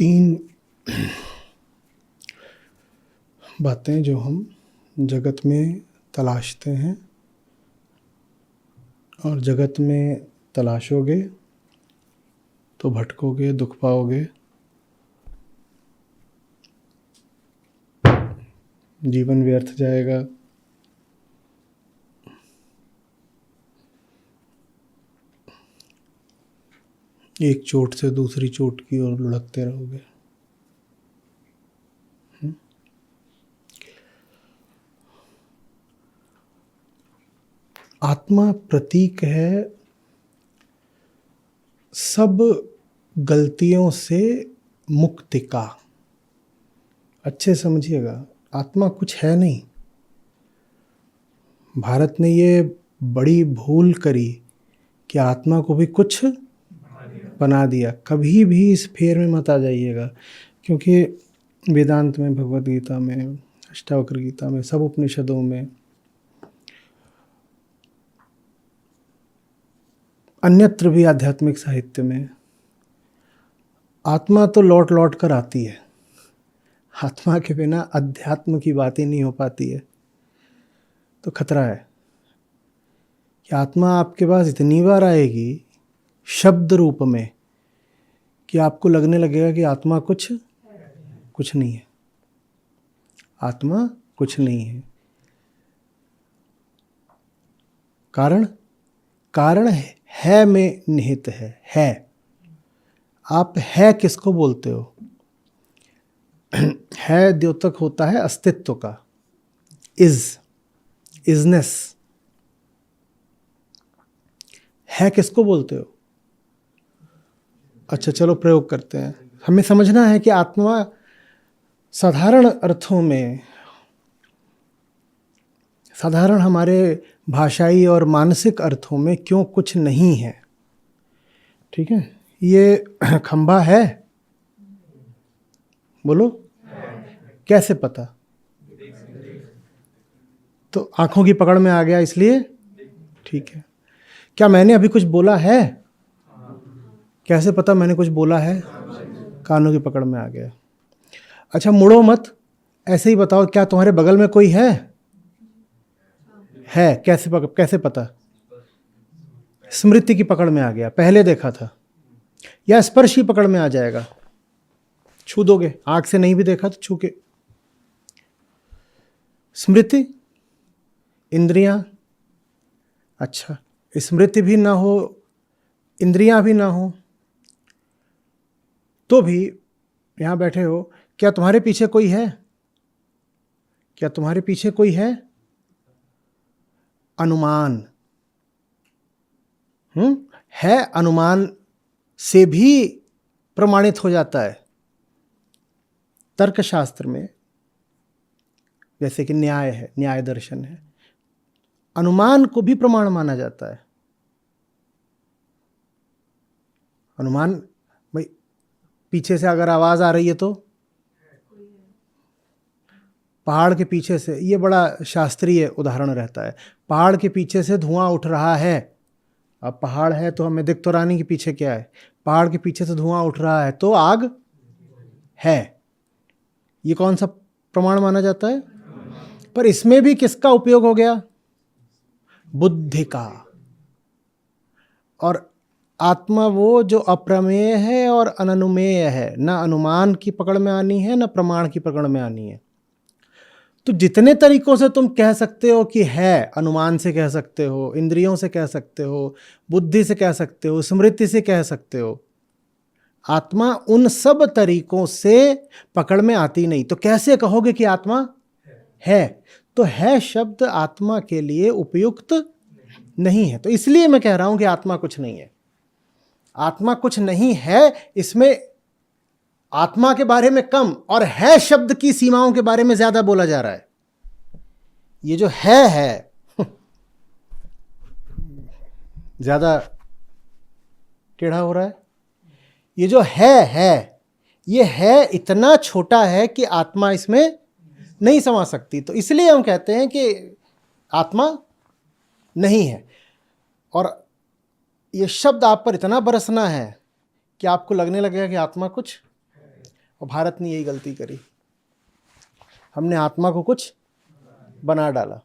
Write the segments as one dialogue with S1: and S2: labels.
S1: तीन बातें जो हम जगत में तलाशते हैं और जगत में तलाशोगे तो भटकोगे, दुख पाओगे, जीवन व्यर्थ जाएगा। एक चोट से दूसरी चोट की ओर लुढ़कते रहोगे। आत्मा प्रतीक है सब गलतियों से मुक्ति का। अच्छे समझिएगा, आत्मा कुछ है नहीं। भारत ने ये बड़ी भूल करी कि आत्मा को भी कुछ बना दिया। कभी भी इस फेर में मत आ जाइएगा, क्योंकि वेदांत में, भगवद गीता में, अष्टावक्र गीता में, सब उपनिषदों में, अन्यत्र भी आध्यात्मिक साहित्य में आत्मा तो लौट लौट कर आती है। आत्मा के बिना अध्यात्म की बात ही नहीं हो पाती है। तो खतरा है कि आत्मा आपके पास इतनी बार आएगी शब्द रूप में कि आपको लगने लगेगा कि आत्मा कुछ नहीं है। आत्मा कुछ नहीं है। कारण है में निहित है। आप है किसको बोलते हो? है द्योतक होता है अस्तित्व का, इजनेस। है किसको बोलते हो? अच्छा चलो प्रयोग करते हैं। हमें समझना है कि आत्मा साधारण अर्थों में, साधारण हमारे भाषाई और मानसिक अर्थों में क्यों कुछ नहीं है। ठीक है, ये खंभा है, बोलो कैसे पता? तो आंखों की पकड़ में आ गया इसलिए ठीक है। क्या मैंने अभी कुछ बोला है? कैसे पता मैंने कुछ बोला है? कानों की पकड़ में आ गया। अच्छा मुड़ो मत, ऐसे ही बताओ, क्या तुम्हारे बगल में कोई है? कैसे पता? स्मृति की पकड़ में आ गया, पहले देखा था। या स्पर्श की पकड़ में आ जाएगा, छू दोगे, आंख से नहीं भी देखा तो छू के। स्मृति, इंद्रियां, अच्छा स्मृति भी ना हो, इंद्रियां भी ना हो, तो भी यहां बैठे हो, क्या तुम्हारे पीछे कोई है? क्या तुम्हारे पीछे कोई है? अनुमान है, अनुमान से भी प्रमाणित हो जाता है। तर्कशास्त्र में जैसे कि न्याय है, न्याय दर्शन है, अनुमान को भी प्रमाण माना जाता है। अनुमान भाई, पीछे से अगर आवाज आ रही है तो पहाड़ के पीछे से, ये बड़ा शास्त्रीय उदाहरण रहता है। पहाड़ के पीछे से धुआं उठ रहा है। अब पहाड़ है तो हमें दिख तो रहा नहीं कि पीछे क्या है। पहाड़ के पीछे से धुआं उठ रहा है तो आग है। ये कौन सा प्रमाण माना जाता है? पर इसमें भी किसका उपयोग हो गया? बुद्धि का। और आत्मा वो जो अप्रमेय है और अननुमेय है, ना अनुमान की पकड़ में आनी है, ना प्रमाण की पकड़ में आनी है। तो जितने तरीकों से तुम कह सकते हो कि है, अनुमान से कह सकते हो, इंद्रियों से कह सकते हो, बुद्धि से कह सकते हो, स्मृति से कह सकते हो, आत्मा उन सब तरीकों से पकड़ में आती नहीं। तो कैसे कहोगे कि आत्मा है? तो है शब्द आत्मा के लिए उपयुक्त नहीं है। तो इसलिए मैं कह रहा हूं कि आत्मा कुछ नहीं है। आत्मा कुछ नहीं है, इसमें आत्मा के बारे में कम और है शब्द की सीमाओं के बारे में ज्यादा बोला जा रहा है। ये जो है ज्यादा टेढ़ा हो रहा है। ये जो है, ये है इतना छोटा है कि आत्मा इसमें नहीं समा सकती। तो इसलिए हम कहते हैं कि आत्मा नहीं है। और ये शब्द आप पर इतना बरसना है कि आपको लगने लगेगा कि आत्मा कुछ। और भारत ने यही गलती करी, हमने आत्मा को कुछ बना डाला।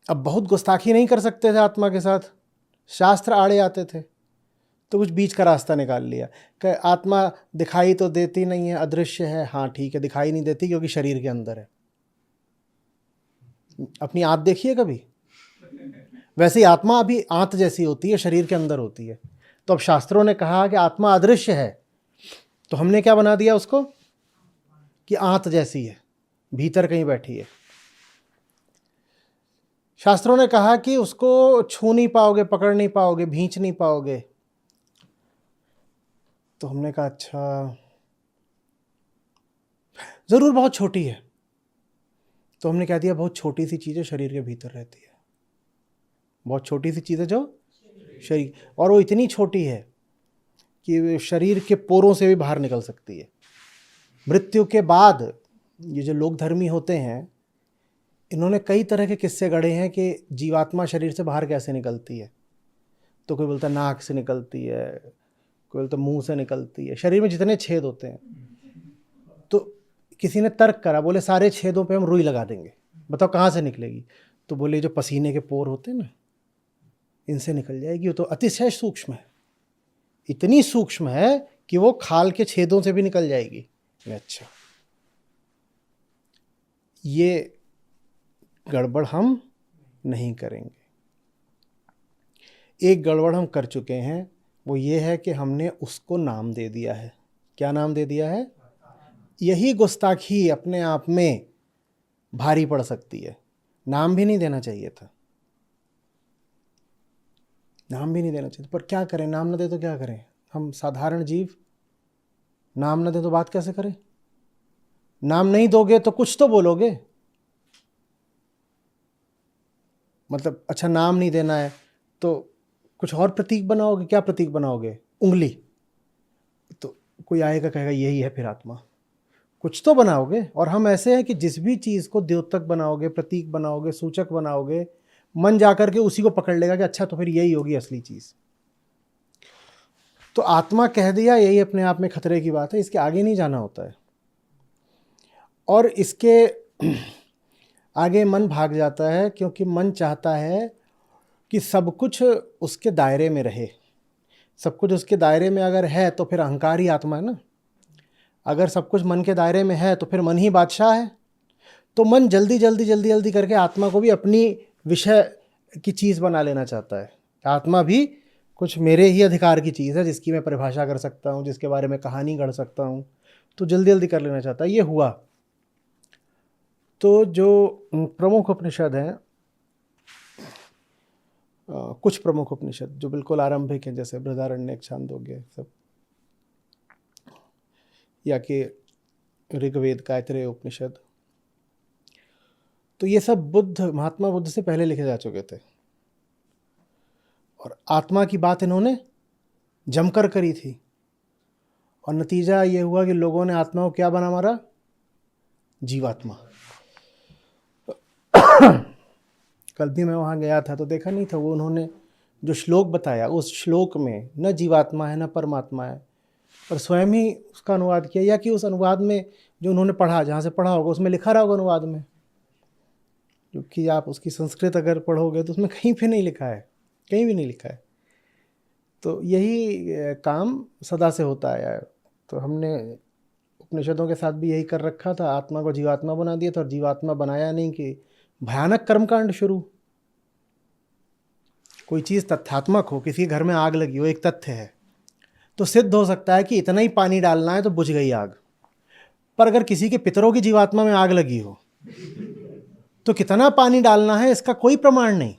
S1: अब बहुत गुस्ताखी नहीं कर सकते थे आत्मा के साथ, शास्त्र आड़े आते थे, तो कुछ बीच का रास्ता निकाल लिया कि आत्मा दिखाई तो देती नहीं है, अदृश्य है। हाँ ठीक है, दिखाई नहीं देती क्योंकि शरीर के अंदर है। अपनी आंत देखिए कभी, वैसे ही आत्मा भी आंत जैसी होती है, शरीर के अंदर होती है। तो अब शास्त्रों ने कहा कि आत्मा अदृश्य है, तो हमने क्या बना दिया उसको कि आंत जैसी है, भीतर कहीं बैठी है। शास्त्रों ने कहा कि उसको छू नहीं पाओगे, पकड़ नहीं पाओगे, भींच नहीं पाओगे। तो हमने कहा अच्छा, जरूर बहुत छोटी है। तो हमने कह दिया बहुत छोटी सी चीज़ है, शरीर के भीतर रहती है, बहुत छोटी सी चीज़ है जो शरीर, और वो इतनी छोटी है कि शरीर के पोरों से भी बाहर निकल सकती है। मृत्यु के बाद ये जो लोग धर्मी होते हैं, इन्होंने कई तरह के किस्से गढ़े हैं कि जीवात्मा शरीर से बाहर कैसे निकलती है। तो कोई बोलता नाक से निकलती है, कोई बोलता मुंह से निकलती है। शरीर में जितने छेद होते हैं, तो किसी ने तर्क करा, बोले सारे छेदों पे हम रुई लगा देंगे, बताओ कहाँ से निकलेगी। तो बोले जो पसीने के पोर होते हैं ना, इनसे निकल जाएगी। वो तो अतिशय सूक्ष्म है, इतनी सूक्ष्म है कि वो खाल के छेदों से भी निकल जाएगी। अच्छा, ये गड़बड़ हम नहीं करेंगे। एक गड़बड़ हम कर चुके हैं, वो ये है कि हमने उसको नाम दे दिया है। क्या नाम दे दिया है? यही गुस्ताखी अपने आप में भारी पड़ सकती है। नाम भी नहीं देना चाहिए था, नाम भी नहीं देना चाहिए। पर क्या करें, नाम न दे तो क्या करें, हम साधारण जीव, नाम न दे तो बात कैसे करें। नाम नहीं दोगे तो कुछ तो बोलोगे, मतलब अच्छा नाम नहीं देना है तो कुछ और प्रतीक बनाओगे। क्या प्रतीक बनाओगे? उंगली। तो कोई आएगा कहेगा यही है फिर आत्मा, कुछ तो बनाओगे। और हम ऐसे हैं कि जिस भी चीज़ को द्योतक बनाओगे, प्रतीक बनाओगे, सूचक बनाओगे, मन जाकर के उसी को पकड़ लेगा कि अच्छा तो फिर यही होगी असली चीज़। तो आत्मा कह दिया, यही अपने आप में खतरे की बात है, इसके आगे नहीं जाना होता है। और इसके आगे मन भाग जाता है, क्योंकि मन चाहता है कि सब कुछ उसके दायरे में रहे। सब कुछ उसके दायरे में अगर है तो फिर अहंकार ही आत्मा है ना। अगर सब कुछ मन के दायरे में है तो फिर मन ही बादशाह है। तो मन जल्दी जल्दी जल्दी जल्दी करके आत्मा को भी अपनी विषय की चीज़ बना लेना चाहता है। आत्मा भी कुछ मेरे ही अधिकार की चीज़ है, जिसकी मैं परिभाषा कर सकता हूँ, जिसके बारे में कहानी गढ़ सकता हूँ, तो जल्दी जल्दी कर लेना चाहता है। ये हुआ। तो जो प्रमुख उपनिषद हैं, कुछ प्रमुख उपनिषद जो बिल्कुल आरंभिक हैं, जैसे बृहदारण्यक, छांदोग्य सब, या कि ऋग्वेद का ऐतरेय उपनिषद, तो ये सब महात्मा बुद्ध से पहले लिखे जा चुके थे। और आत्मा की बात इन्होंने जमकर करी थी, और नतीजा ये हुआ कि लोगों ने आत्मा को क्या बना मारा? जीवात्मा। कल भी मैं वहाँ गया था तो देखा नहीं था, वो उन्होंने जो श्लोक बताया, उस श्लोक में न जीवात्मा है न परमात्मा है, पर स्वयं ही उसका अनुवाद किया, या कि उस अनुवाद में जो उन्होंने पढ़ा, जहाँ से पढ़ा होगा उसमें लिखा रहा होगा अनुवाद में, क्योंकि आप उसकी संस्कृत अगर पढ़ोगे तो उसमें कहीं पे नहीं लिखा है, कहीं भी नहीं लिखा है। तो यही काम सदा से होता आया है। तो हमने उपनिषदों के साथ भी यही कर रखा था, आत्मा को जीवात्मा बना दिया था। और जीवात्मा बनाया नहीं कि भयानक कर्मकांड शुरू। कोई चीज़ तथ्यात्मक हो, किसी घर में आग लगी हो, एक तथ्य है, तो सिद्ध हो सकता है कि इतना ही पानी डालना है तो बुझ गई आग। पर अगर किसी के पितरों की जीवात्मा में आग लगी हो तो कितना पानी डालना है इसका कोई प्रमाण नहीं।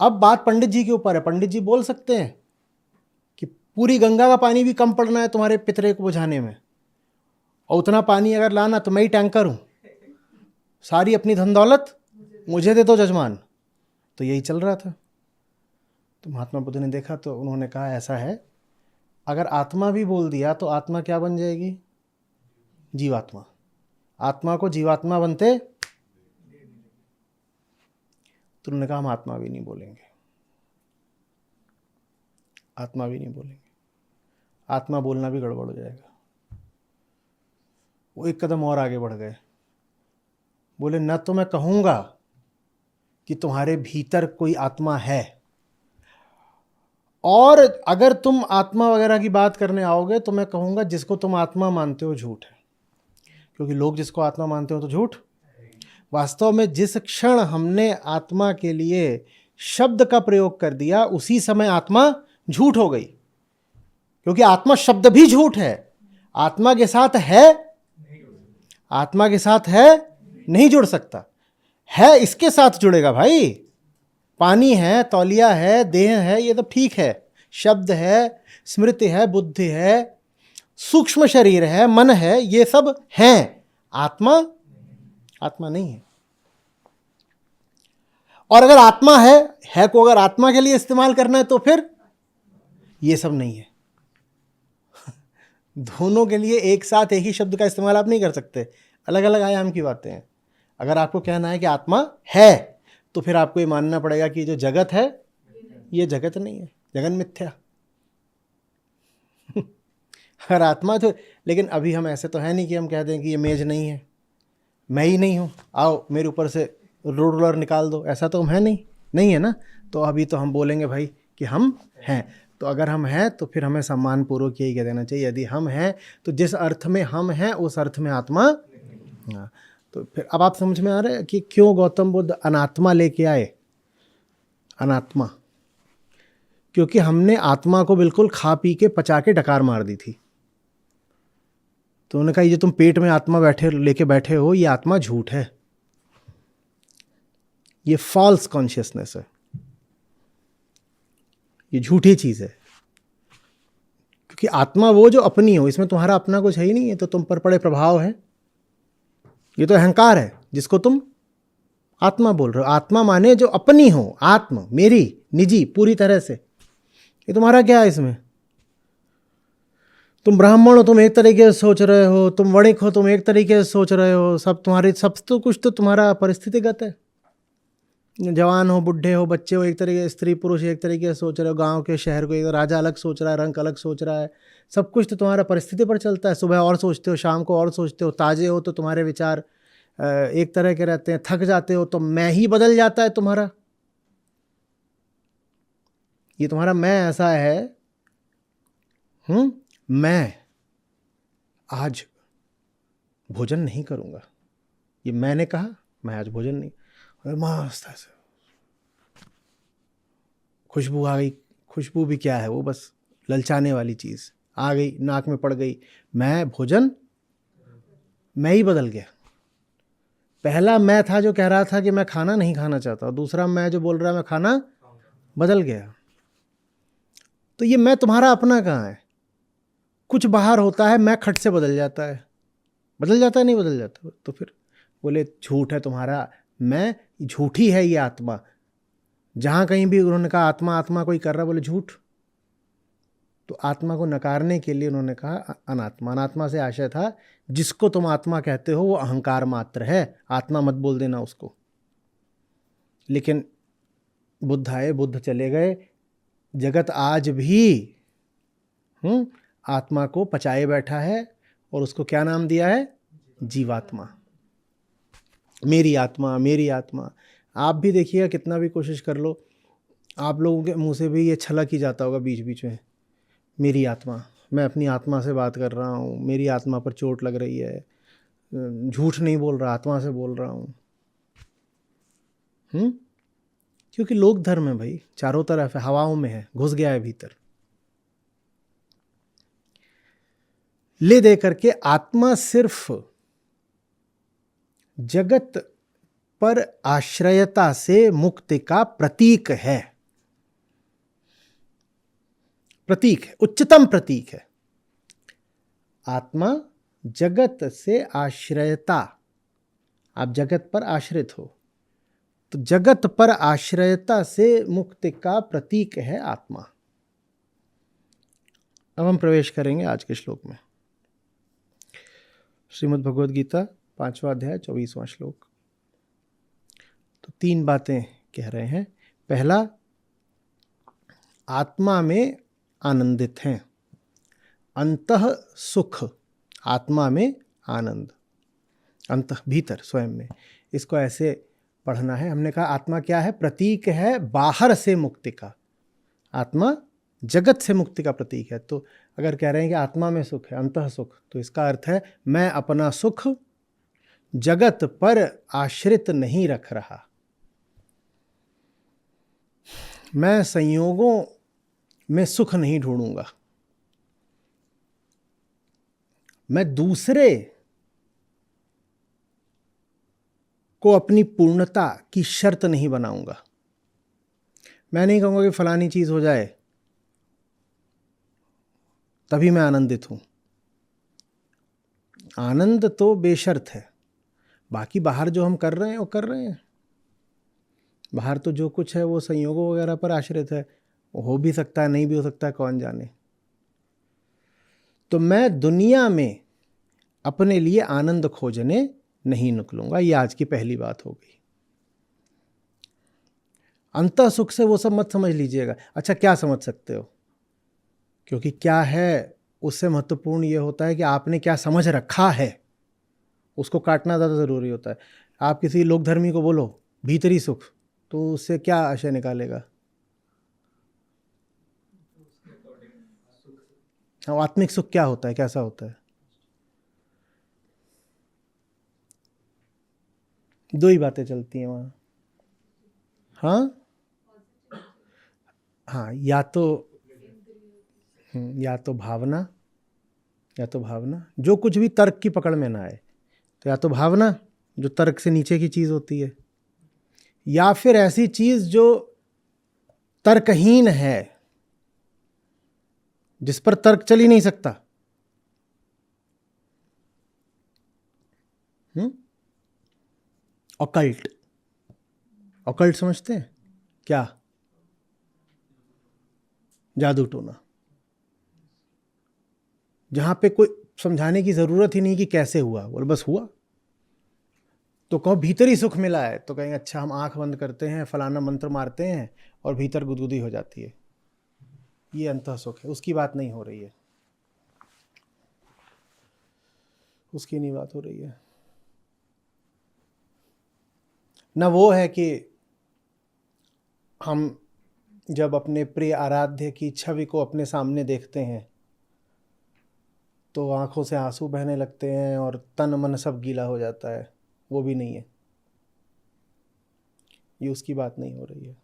S1: अब बात पंडित जी के ऊपर है। पंडित जी बोल सकते हैं कि पूरी गंगा का पानी भी कम पड़ना है तुम्हारे पितरे को बुझाने में, और उतना पानी अगर लाना तो मैं ही टैंकर हूँ, सारी अपनी धन दौलत मुझे दे दो जजमान। तो यही चल रहा था। तो महात्मा बुद्ध ने देखा तो उन्होंने कहा ऐसा है, अगर आत्मा भी बोल दिया तो आत्मा क्या बन जाएगी? जीवात्मा। आत्मा को जीवात्मा बनते, तो उन्होंने कहा हम आत्मा भी नहीं बोलेंगे, आत्मा भी नहीं बोलेंगे। आत्मा बोलना भी गड़बड़ हो जाएगा। वो एक कदम और आगे बढ़ गए, बोले न तो मैं कहूँगा कि तुम्हारे भीतर कोई आत्मा है, और अगर तुम आत्मा वगैरह की बात करने आओगे तो मैं कहूँगा जिसको तुम आत्मा मानते हो झूठ है, क्योंकि लोग जिसको आत्मा मानते हो तो झूठ। वास्तव में जिस क्षण हमने आत्मा के लिए शब्द का प्रयोग कर दिया उसी समय आत्मा झूठ हो गई, क्योंकि आत्मा शब्द भी झूठ है। आत्मा के साथ है, आत्मा के साथ है नहीं जुड़ सकता, है इसके साथ जुड़ेगा भाई। पानी है, तौलिया है, देह है, ये तो ठीक है। शब्द है, स्मृति है, बुद्धि है, सूक्ष्म शरीर है, मन है, ये सब हैं। आत्मा आत्मा नहीं है। और अगर आत्मा है को अगर आत्मा के लिए इस्तेमाल करना है तो फिर ये सब नहीं है। दोनों के लिए एक साथ एक ही शब्द का इस्तेमाल आप नहीं कर सकते, अलग अलग आयाम की बातें हैं। अगर आपको कहना है कि आत्मा है तो फिर आपको ये मानना पड़ेगा कि जो जगत है ये जगत नहीं है, जगन मिथ्या। अगर आत्मा तो, लेकिन अभी हम ऐसे तो है नहीं कि हम कह दें कि ये मेज नहीं है, मैं ही नहीं हूँ, आओ मेरे ऊपर से रोलर निकाल दो, ऐसा तो हम है नहीं है ना। तो अभी तो हम बोलेंगे भाई कि हम हैं। तो अगर हम हैं तो फिर हमें सम्मानपूर्वक यही कह देना चाहिए, यदि हम हैं तो जिस अर्थ में हम हैं उस अर्थ में आत्मा। हाँ, तो फिर अब आप समझ में आ रहे हैं कि क्यों गौतम बुद्ध अनात्मा लेके आए। अनात्मा, क्योंकि हमने आत्मा को बिल्कुल खा पी के पचा के डकार मार दी थी। तो उन्होंने कहा ये तुम पेट में आत्मा लेके बैठे हो, ये आत्मा झूठ है, ये फॉल्स कॉन्शियसनेस है, ये झूठी चीज है। क्योंकि आत्मा वो जो अपनी हो, इसमें तुम्हारा अपना कुछ है ही नहीं है, तो तुम पर पड़े प्रभाव है, ये तो अहंकार है जिसको तुम आत्मा बोल रहे हो। आत्मा माने जो अपनी हो, आत्मा मेरी निजी पूरी तरह से, ये तुम्हारा क्या है इसमें। तुम ब्राह्मण हो, तुम एक तरीके से सोच रहे हो, तुम वणिक हो, तुम एक तरीके से सोच रहे हो, सब तुम्हारे सब तो कुछ तो तुम्हारा परिस्थितिगत है। जवान हो, बुढ़े हो, बच्चे हो, एक तरीके, स्त्री पुरुष एक तरीके से सोच रहे हो, गांव के शहर को एक राजा अलग सोच रहा है, रंग अलग सोच रहा है, सब कुछ तो तुम्हारा परिस्थिति पर चलता है। सुबह और सोचते हो, शाम को और सोचते हो, ताजे हो तो तुम्हारे विचार एक तरह के रहते हैं, थक जाते हो तो मैं ही बदल जाता है तुम्हारा। ये तुम्हारा मैं ऐसा है, मैं आज भोजन नहीं करूंगा, ये मैंने कहा, मैं आज भोजन नहीं, मस्त ऐसे खुशबू आ गई, खुशबू भी क्या है, वो बस ललचाने वाली चीज आ गई, नाक में पड़ गई, मैं भोजन, मैं ही बदल गया। पहला मैं था जो कह रहा था कि मैं खाना नहीं खाना चाहता, दूसरा मैं जो बोल रहा है मैं खाना बदल गया। तो ये मैं तुम्हारा अपना कहाँ है। कुछ बाहर होता है, मैं खट से बदल जाता है, बदल जाता है नहीं बदल जाता। तो फिर बोले झूठ है तुम्हारा मैं, झूठी है ये आत्मा। जहाँ कहीं भी उन्होंने कहा आत्मा आत्मा कोई कर रहा, बोले झूठ। तो आत्मा को नकारने के लिए उन्होंने कहा अनात्मा। अनात्मा से आशय था जिसको तुम आत्मा कहते हो वो अहंकार मात्र है, आत्मा मत बोल देना उसको। लेकिन बुद्ध आए, बुद्ध चले गए, जगत आज भी आत्मा को पचाए बैठा है और उसको क्या नाम दिया है, जीवात्मा। मेरी आत्मा, मेरी आत्मा। आप भी देखिएगा, कितना भी कोशिश कर लो, आप लोगों के मुंह से भी ये छलक ही जाता होगा बीच बीच में, मेरी आत्मा, मैं अपनी आत्मा से बात कर रहा हूँ, मेरी आत्मा पर चोट लग रही है, झूठ नहीं बोल रहा, आत्मा से बोल रहा हूँ। क्योंकि लोक धर्म है भाई, चारों तरफ है, हवाओं में है, घुस गया है भीतर। ले दे करके आत्मा सिर्फ जगत पर आश्रयता से मुक्ति का प्रतीक है, प्रतीक है, उच्चतम प्रतीक है। आत्मा जगत से आश्रयता, आप जगत पर आश्रित हो तो जगत पर आश्रयता से मुक्ति का प्रतीक है आत्मा। अब हम प्रवेश करेंगे आज के श्लोक में। श्रीमद् भगवद गीता 5वां अध्याय 24वां श्लोक। तो 3 बातें कह रहे हैं। पहला, आत्मा में आनंदित हैं, अंतः सुख, आत्मा में आनंद, अंतः भीतर स्वयं में। इसको ऐसे पढ़ना है। हमने कहा आत्मा क्या है? प्रतीक है बाहर से मुक्ति का। आत्मा जगत से मुक्ति का प्रतीक है। तो अगर कह रहे हैं कि आत्मा में सुख है, अंतः सुख, तो इसका अर्थ है मैं अपना सुख जगत पर आश्रित नहीं रख रहा। मैं संयोगों में सुख नहीं ढूंढूंगा। मैं दूसरे को अपनी पूर्णता की शर्त नहीं बनाऊंगा। मैं नहीं कहूंगा कि फलानी चीज हो जाए तभी मैं आनंदित हूं। आनंद तो बेशर्त है। बाकी बाहर जो हम कर रहे हैं वो कर रहे हैं। बाहर तो जो कुछ है वो संयोगों वगैरह पर आश्रित है। हो भी सकता है, नहीं भी हो सकता है, कौन जाने। तो मैं दुनिया में अपने लिए आनंद खोजने नहीं निकलूंगा। ये आज की पहली बात हो गई। अंतः सुख से वो सब मत समझ लीजिएगा। अच्छा, क्या समझ सकते हो? क्योंकि क्या है उससे महत्वपूर्ण ये होता है कि आपने क्या समझ रखा है, उसको काटना ज़्यादा ज़रूरी होता है। आप किसी लोकधर्मी को बोलो भीतरी सुख, तो उससे क्या आशय निकालेगा? हाँ, आत्मिक सुख क्या होता है, कैसा होता है? दो ही बातें चलती हैं वहाँ। हाँ हाँ, या तो भावना, या तो भावना जो कुछ भी तर्क की पकड़ में ना आए। तो या तो भावना जो तर्क से नीचे की चीज़ होती है, या फिर ऐसी चीज़ जो तर्कहीन है, जिस पर तर्क चल ही नहीं सकता। ऑकल्ट, ऑकल्ट समझते हैं क्या? जादू टोना, जहां पे कोई समझाने की जरूरत ही नहीं कि कैसे हुआ, बोल बस हुआ। तो कहो भीतरी सुख मिला है, तो कहेंगे अच्छा हम आंख बंद करते हैं, फलाना मंत्र मारते हैं और भीतर गुदगुदी हो जाती है। ये अंतः सुख है। उसकी बात नहीं हो रही है, उसकी नहीं बात हो रही है। न वो है कि हम जब अपने प्रिय आराध्य की छवि को अपने सामने देखते हैं तो आंखों से आंसू बहने लगते हैं और तन मन सब गीला हो जाता है। वो भी नहीं है। ये उसकी बात नहीं हो रही है।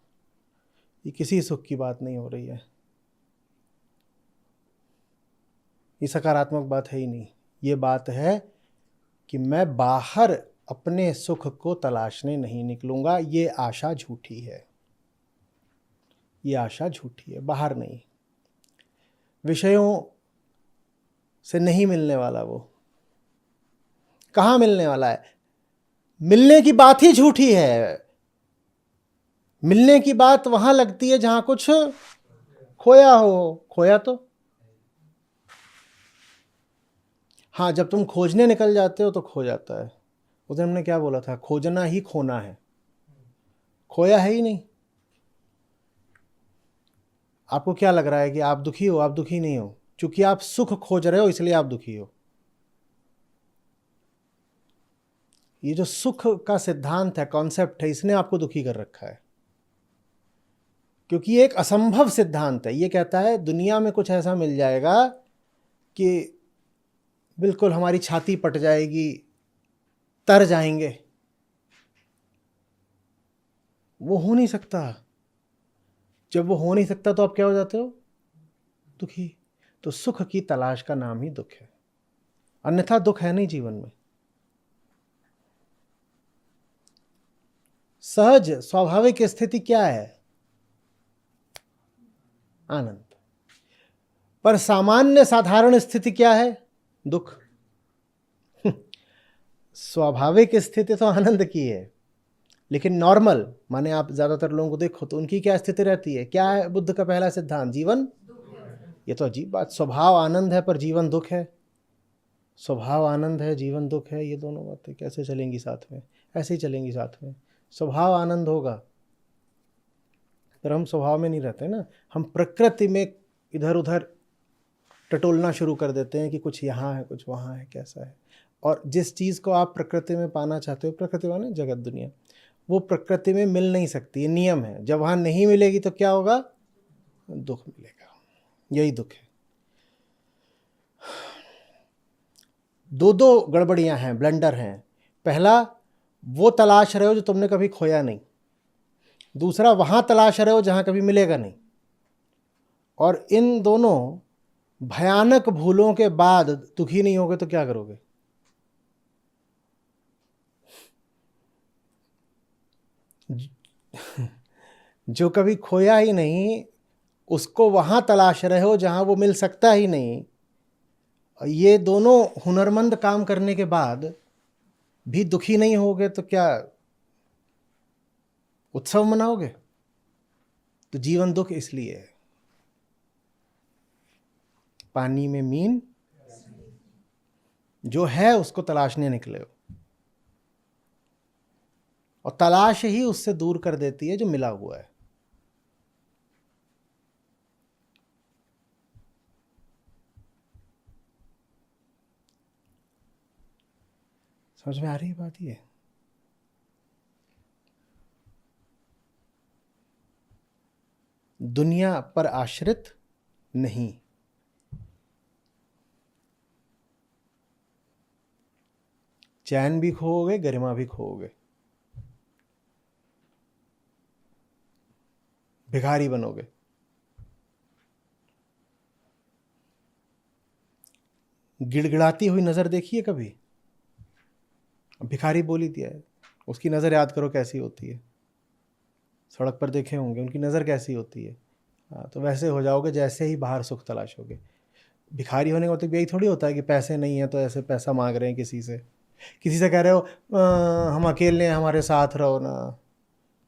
S1: ये किसी सुख की बात नहीं हो रही है। ये सकारात्मक बात है ही नहीं। ये बात है कि मैं बाहर अपने सुख को तलाशने नहीं निकलूंगा। ये आशा झूठी है। ये आशा झूठी है, बाहर नहीं। विषयों से नहीं मिलने वाला वो कहाँ मिलने वाला है? मिलने की बात ही झूठी है। मिलने की बात वहां लगती है जहां कुछ खोया हो। खोया तो हाँ, जब तुम खोजने निकल जाते हो तो खो जाता है। उस दिन हमने क्या बोला था? खोजना ही खोना है, खोया है ही नहीं। आपको क्या लग रहा है कि आप दुखी हो? आप दुखी नहीं हो, क्योंकि आप सुख खोज रहे हो इसलिए आप दुखी हो। ये जो सुख का सिद्धांत है, कॉन्सेप्ट है, इसने आपको दुखी कर रखा है। क्योंकि ये एक असंभव सिद्धांत है। ये कहता है दुनिया में कुछ ऐसा मिल जाएगा कि बिल्कुल हमारी छाती पट जाएगी, तर जाएंगे। वो हो नहीं सकता। जब वो हो नहीं सकता तो आप क्या हो जाते हो? दुखी। तो सुख की तलाश का नाम ही दुख है, अन्यथा दुख है नहीं जीवन में। सहज स्वाभाविक स्थिति क्या है? आनंद। पर सामान्य साधारण स्थिति क्या है? दुख। स्वाभाविक स्थिति तो आनंद की है, लेकिन नॉर्मल माने आप ज्यादातर लोगों को देखो तो उनकी क्या स्थिति रहती है? क्या है बुद्ध का पहला सिद्धांत? जीवन। ये तो अजीब बात। स्वभाव आनंद है पर जीवन दुख है। स्वभाव आनंद है, जीवन दुख है। ये दोनों बातें कैसे चलेंगी साथ में? ऐसे ही चलेंगी साथ में। स्वभाव आनंद होगा पर हम स्वभाव में नहीं रहते ना। हम प्रकृति में इधर उधर टटोलना शुरू कर देते हैं कि कुछ यहाँ है, कुछ वहाँ है, कैसा है। और जिस चीज़ को आप प्रकृति में पाना चाहते हो, प्रकृति माने जगत दुनिया, वो प्रकृति में मिल नहीं सकती, ये नियम है। जब वहाँ नहीं मिलेगी तो क्या होगा? दुख मिलेगा। यही दुख है। दो गड़बड़ियाँ हैं, ब्लंडर हैं। पहला, वो तलाश रहे हो जो तुमने कभी खोया नहीं। दूसरा, वहाँ तलाश रहे हो जहाँ कभी मिलेगा नहीं। और इन दोनों भयानक भूलों के बाद दुखी नहीं होगे तो क्या करोगे? जो कभी खोया ही नहीं, उसको वहां तलाश रहे हो जहां वो मिल सकता ही नहीं। ये दोनों हुनरमंद काम करने के बाद भी दुखी नहीं होगे तो क्या उत्सव मनाओगे? तो जीवन दुख इसलिए है। पानी में मीन जो है उसको तलाशने निकले हो, और तलाश ही उससे दूर कर देती है जो मिला हुआ है। समझ में आ रही है बात? ये दुनिया पर आश्रित नहीं। चैन भी खोओगे, गरिमा भी खोओगे, भिखारी बनोगे। गिड़गिड़ाती हुई नजर देखी है कभी? भिखारी बोल ही दिया है, उसकी नज़र याद करो कैसी होती है। सड़क पर देखे होंगे, उनकी नज़र कैसी होती है। हाँ, तो वैसे हो जाओगे जैसे ही बाहर सुख तलाशोगे। भिखारी होने का मतलब यही थोड़ी होता है कि पैसे नहीं है तो ऐसे पैसा मांग रहे हैं किसी से कह रहे हो हम अकेले हैं, हमारे साथ रहो ना।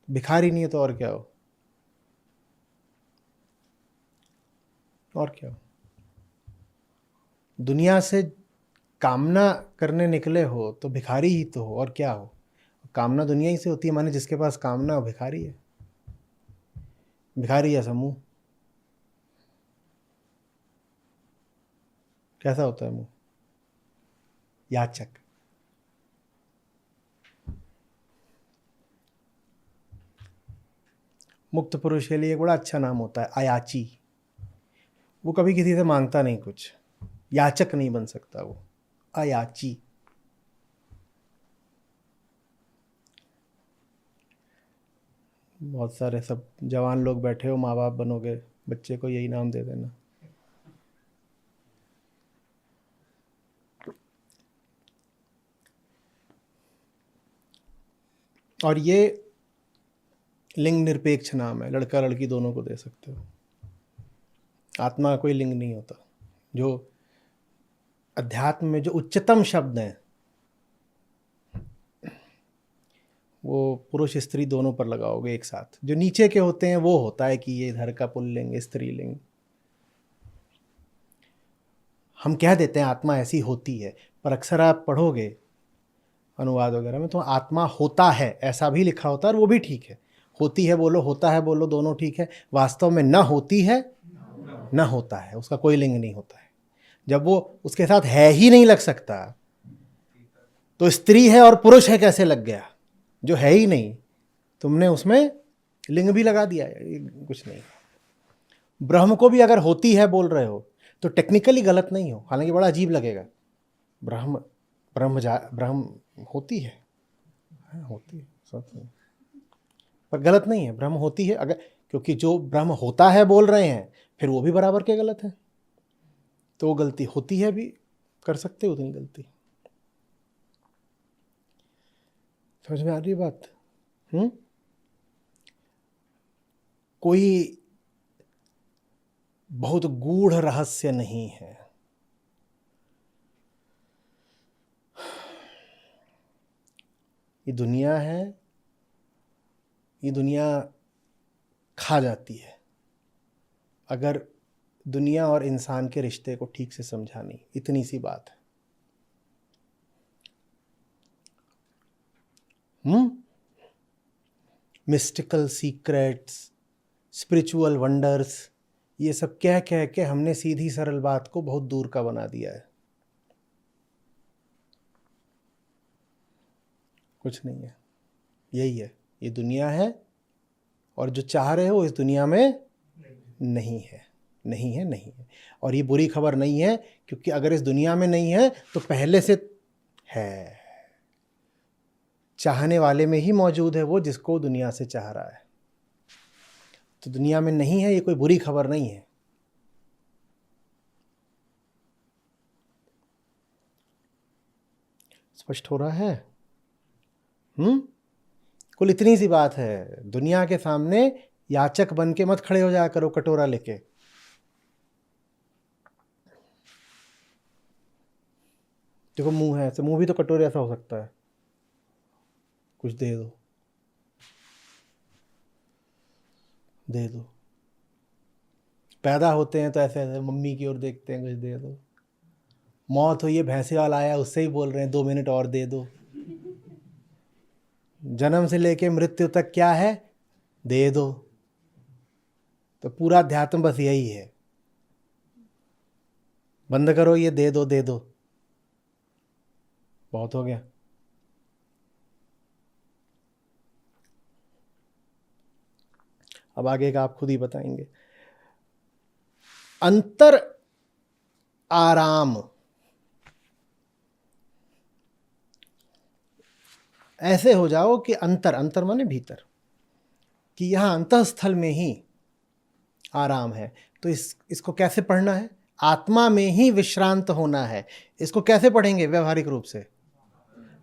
S1: भिखारी नहीं है तो और क्या हो? और क्या हो? दुनिया से कामना करने निकले हो तो भिखारी ही तो हो, और क्या हो? कामना दुनिया ही से होती है, माने जिसके पास कामना हो भिखारी है। भिखारी या समूह, कैसा होता है मुंह? याचक। मुक्त पुरुष के लिए एक बड़ा अच्छा नाम होता है अयाची। वो कभी किसी से मांगता नहीं कुछ, याचक नहीं बन सकता वो, अयाची। बहुत सारे सब जवान लोग बैठे हो, माँ बाप बनोगे, बच्चे को यही नाम दे देना। और ये लिंग निरपेक्ष नाम है, लड़का लड़की दोनों को दे सकते हो। आत्मा का कोई लिंग नहीं होता। जो अध्यात्म में जो उच्चतम शब्द हैं वो पुरुष स्त्री दोनों पर लगाओगे एक साथ। जो नीचे के होते हैं वो होता है कि ये इधर का पुल्लिंग, स्त्रीलिंग। हम कह देते हैं आत्मा ऐसी होती है, पर अक्सर आप पढ़ोगे अनुवाद वगैरह में तो आत्मा होता है ऐसा भी लिखा होता है, और वो भी ठीक है। होती है बोलो, होता है बोलो, दोनों ठीक है। वास्तव में न होती है न होता है, उसका कोई लिंग नहीं होता है। जब वो उसके साथ है ही नहीं लग सकता, तो स्त्री है और पुरुष है कैसे लग गया? जो है ही नहीं, तुमने उसमें लिंग भी लगा दिया है। कुछ नहीं। ब्रह्म को भी अगर होती है बोल रहे हो तो टेक्निकली गलत नहीं हो, हालांकि बड़ा अजीब लगेगा। ब्रह्म ब्रह्म होती है, हाँ होती है, सब पर गलत नहीं है। ब्रह्म होती है अगर, क्योंकि जो ब्रह्म होता है बोल रहे हैं फिर वो भी बराबर के गलत है। तो वो गलती होती है भी, कर सकते हो उतनी गलती। समझ में आ रही बात? कोई बहुत गूढ़ रहस्य नहीं है। ये दुनिया है, ये दुनिया खा जाती है अगर दुनिया और इंसान के रिश्ते को ठीक से समझा नहीं। इतनी सी बात है। मिस्टिकल सीक्रेट्स, स्पिरिचुअल वंडर्स, ये सब कह कह के हमने सीधी सरल बात को बहुत दूर का बना दिया है। कुछ नहीं है, यही है, ये दुनिया है और जो चाह रहे हो इस दुनिया में नहीं है, नहीं है, नहीं है। और ये बुरी खबर नहीं है, क्योंकि अगर इस दुनिया में नहीं है तो पहले से है। चाहने वाले में ही मौजूद है वो जिसको दुनिया से चाह रहा है। तो दुनिया में नहीं है, ये कोई बुरी खबर नहीं है। स्पष्ट हो रहा है? कुल इतनी सी बात है। दुनिया के सामने याचक बन के मत खड़े हो जाया करो कटोरा लेके। देखो मुंह है, ऐसे मुंह भी तो कटोरे ऐसा हो सकता है, कुछ दे दो, दे दो। पैदा होते हैं तो ऐसे ऐसे मम्मी की ओर देखते हैं, कुछ दे दो। मौत हुई है, भैंसे वाला आया, उससे ही बोल रहे हैं 2 मिनट और दे दो। जन्म से लेके मृत्यु तक क्या है? दे दो। तो पूरा अध्यात्म बस यही है, बंद करो ये दे दो, दे दो, बहुत हो गया। अब आगे का आप खुद ही बताएंगे। अंतर आराम, ऐसे हो जाओ कि अंतर, अंतर माने भीतर, कि यहाँ अंतःस्थल में ही आराम है। तो इसको कैसे पढ़ना है? आत्मा में ही विश्रांत होना है। इसको कैसे पढ़ेंगे व्यवहारिक रूप से?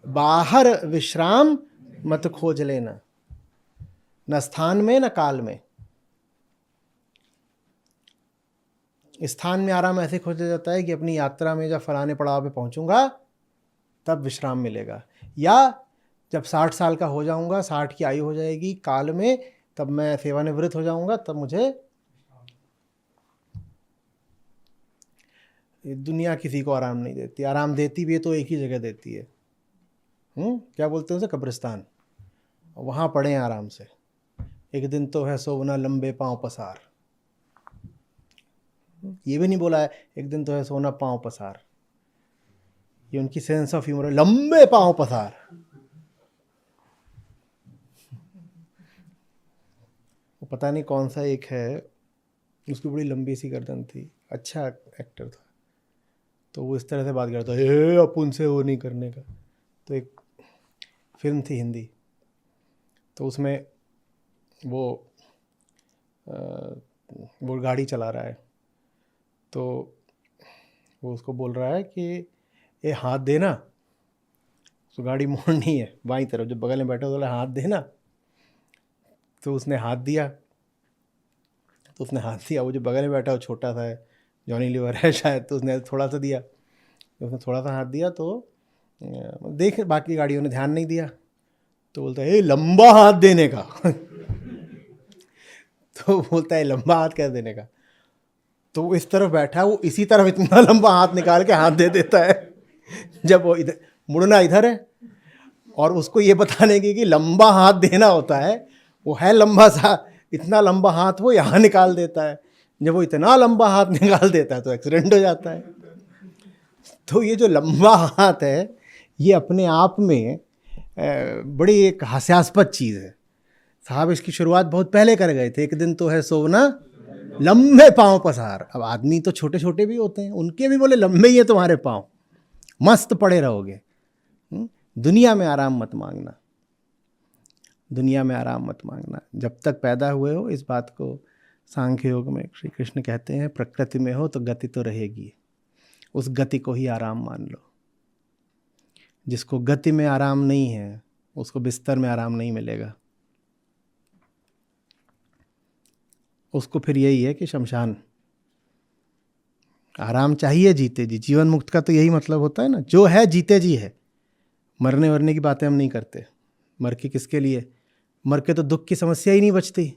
S1: बाहर विश्राम मत खोज लेना, न स्थान में न काल में। स्थान में आराम ऐसे खोजा जाता है कि अपनी यात्रा में जब फलाने पड़ाव पे पहुंचूंगा तब विश्राम मिलेगा, या जब 60 साल का हो जाऊंगा, 60 की आयु हो जाएगी काल में, तब मैं सेवानिवृत्त हो जाऊंगा, तब मुझे। दुनिया किसी को आराम नहीं देती। आराम देती भी है तो एक ही जगह देती है, क्या बोलते हैं उसे? कब्रिस्तान। वहाँ पड़े हैं आराम से। एक दिन तो है सोना लंबे पांव पसार, ये भी नहीं बोला है एक दिन तो है सोना पांव पसार। ये उनकी सेंस ऑफ ह्यूमर है, लंबे पांव पसार। वो पता नहीं कौन सा एक है, उसकी बड़ी लंबी सी गर्दन थी, अच्छा एक्टर था, तो वो इस तरह से बात करता है, अपन से वो नहीं करने का। तो एक फिल्म थी हिंदी, तो उसमें वो गाड़ी चला रहा है, तो वो उसको बोल रहा है कि ये हाथ देना। तो गाड़ी मोड़नी है बाईं तरफ, जो बगल में बैठा बोला हाथ देना। तो उसने हाथ दिया, वो जो बगल में बैठा वो छोटा सा है, जॉनी लीवर है शायद, तो उसने थोड़ा सा दिया। उसने थोड़ा सा हाथ दिया तो देख बाकी गाड़ियों ने ध्यान नहीं दिया, तो बोलता है लंबा हाथ देने का। तो बोलता है लंबा हाथ कैसे देने का? तो वो इस तरफ बैठा है, वो इसी तरफ इतना लंबा हाथ निकाल के हाथ दे देता है, जब वो इधर मुड़ना इधर है। और उसको ये बताने की कि लंबा हाथ देना होता है, वो है लंबा सा, इतना लंबा हाथ वो यहाँ निकाल देता है। जब वो इतना लंबा हाथ निकाल देता है तो एक्सीडेंट हो जाता है। तो ये जो लंबा हाथ है ये अपने आप में बड़ी एक हास्यास्पद चीज़ है। साहब इसकी शुरुआत बहुत पहले कर गए थे, एक दिन तो है सोना लंबे पांव पसार। अब आदमी तो छोटे छोटे भी होते हैं, उनके भी बोले लंबे ही है तुम्हारे पांव, मस्त पड़े रहोगे। दुनिया में आराम मत मांगना, दुनिया में आराम मत मांगना। जब तक पैदा हुए हो, इस बात को सांख्य योग में श्री कृष्ण कहते हैं, प्रकृति में हो तो गति तो रहेगी, उस गति को ही आराम मान लो। जिसको गति में आराम नहीं है उसको बिस्तर में आराम नहीं मिलेगा, उसको फिर यही है कि शमशान। आराम चाहिए जीते जी, जीवन मुक्त का तो यही मतलब होता है ना, जो है जीते जी है। मरने वरने की बातें हम नहीं करते। मर के किसके लिए? मर के तो दुख की समस्या ही नहीं बचती,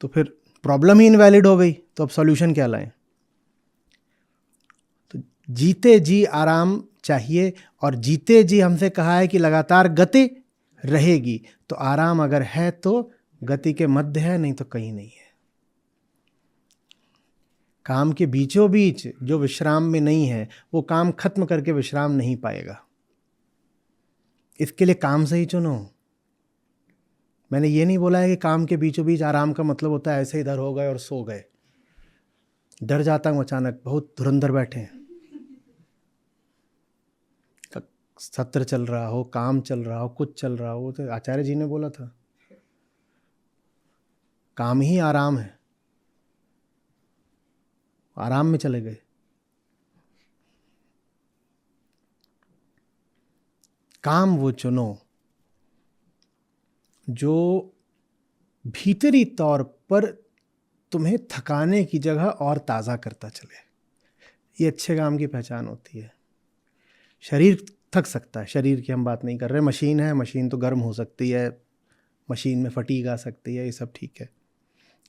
S1: तो फिर प्रॉब्लम ही इनवैलिड हो गई, तो अब सॉल्यूशन क्या लाएं? तो जीते जी आराम चाहिए, और जीते जी हमसे कहा है कि लगातार गति रहेगी। तो आराम अगर है तो गति के मध्य है, नहीं तो कहीं नहीं है। काम के बीचों बीच जो विश्राम में नहीं है वो काम खत्म करके विश्राम नहीं पाएगा। इसके लिए काम सही चुनो। मैंने ये नहीं बोला है कि काम के बीचों बीच आराम का मतलब होता है ऐसे इधर हो गए और सो गए। डर जाता हूँ अचानक, बहुत धुरंधर बैठे हैं, सत्र चल रहा हो, काम चल रहा हो, कुछ चल रहा हो, तो आचार्य जी ने बोला था काम ही आराम है, आराम में चले गए। काम वो चुनो जो भीतरी तौर पर तुम्हें थकाने की जगह और ताज़ा करता चले। ये अच्छे काम की पहचान होती है। शरीर थक सकता है, शरीर की हम बात नहीं कर रहे। मशीन है, मशीन तो गर्म हो सकती है, मशीन में फटीग आ सकती है, ये सब ठीक है।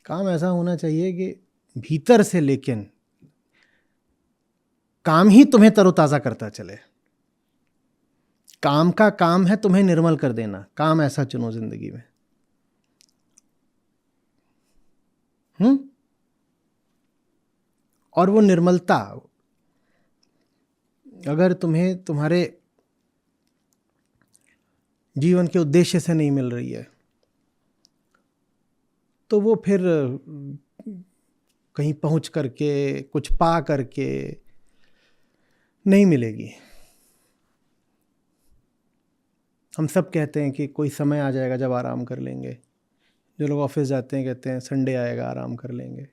S1: काम ऐसा होना चाहिए कि भीतर से, लेकिन काम ही तुम्हें तरोताज़ा करता चले। काम का काम है तुम्हें निर्मल कर देना। काम ऐसा चुनो जिंदगी में। और वो निर्मलता अगर तुम्हें तुम्हारे जीवन के उद्देश्य से नहीं मिल रही है तो वो फिर कहीं पहुंच करके, कुछ पा करके नहीं मिलेगी। हम सब कहते हैं कि कोई समय आ जाएगा जब आराम कर लेंगे। जो लोग ऑफिस जाते हैं कहते हैं संडे आएगा आराम कर लेंगे,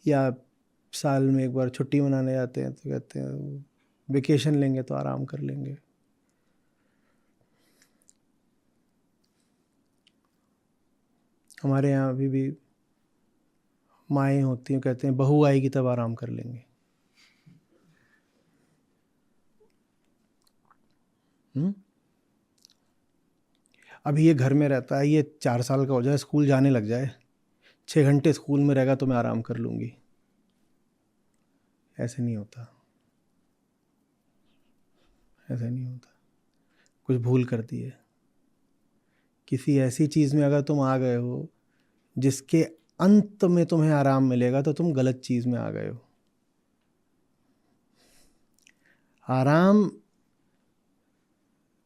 S1: या साल में एक बार छुट्टी मनाने जाते हैं तो कहते हैं वेकेशन लेंगे तो आराम कर लेंगे। हमारे यहाँ अभी भी माएँ होती हैं, कहते हैं बहू आएगी तब आराम कर लेंगे। अभी ये घर में रहता है, ये 4 साल का हो जाए, स्कूल जाने लग जाए, 6 घंटे स्कूल में रहेगा तो मैं आराम कर लूँगी। ऐसे नहीं होता, ऐसे नहीं होता। कुछ भूल कर दी है। किसी ऐसी चीज़ में अगर तुम आ गए हो जिसके अंत में तुम्हें आराम मिलेगा तो तुम गलत चीज़ में आ गए हो। आराम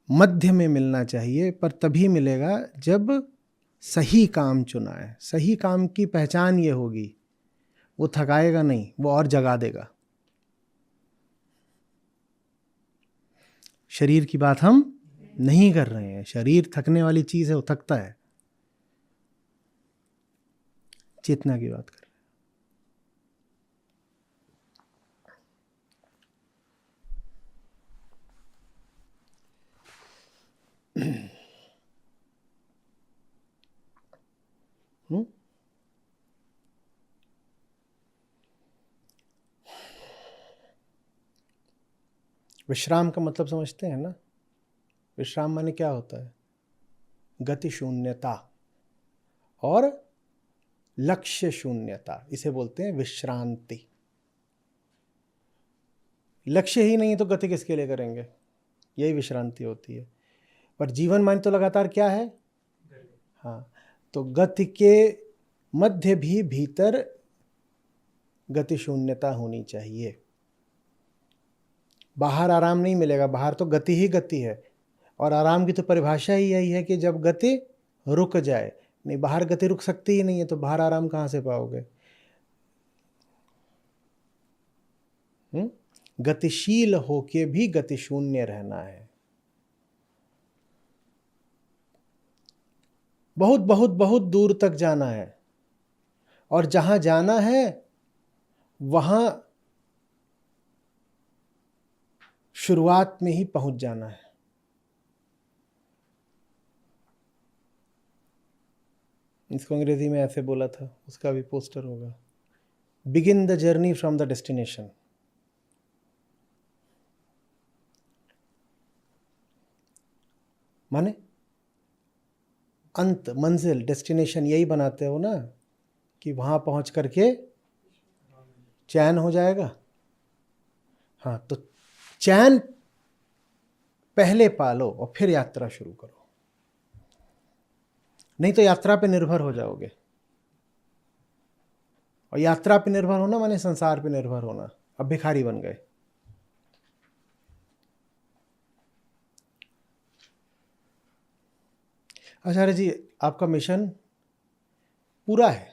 S1: मध्य में मिलना चाहिए, पर तभी मिलेगा जब सही काम चुना है। सही काम की पहचान ये होगी, वो थकाएगा नहीं, वो और जगा देगा। शरीर की बात हम नहीं कर रहे हैं। शरीर थकने वाली चीज़ है, वो थकता है। चेतना की बात कर रहे हैं। विश्राम का मतलब समझते हैं ना? विश्राम माने क्या होता है? गति शून्यता और लक्ष्य शून्यता, इसे बोलते हैं विश्रांति। लक्ष्य ही नहीं है तो गति किसके लिए करेंगे? यही विश्रांति होती है। पर जीवन मान तो लगातार क्या है? हाँ, तो गति के मध्य भी भीतर गति शून्यता होनी चाहिए। बाहर आराम नहीं मिलेगा, बाहर तो गति ही गति है। और आराम की तो परिभाषा ही यही है कि जब गति रुक जाए। नहीं, बाहर गति रुक सकती ही नहीं है तो बाहर आराम कहाँ से पाओगे? गतिशील होके भी गति शून्य रहना है। बहुत बहुत बहुत दूर तक जाना है, और जहां जाना है वहां शुरुआत में ही पहुंच जाना है। इसको अंग्रेजी में ऐसे बोला था, उसका भी पोस्टर होगा, begin the journey from the destination. माने अंत, मंजिल, डेस्टिनेशन यही बनाते हो ना कि वहां पहुंच करके चैन हो जाएगा। हाँ, तो चैन पहले पालो और फिर यात्रा शुरू करो, नहीं तो यात्रा पे निर्भर हो जाओगे और यात्रा पे निर्भर होना माने संसार पे निर्भर होना। अब भिखारी बन गए। आचार्य जी, आपका मिशन पूरा है,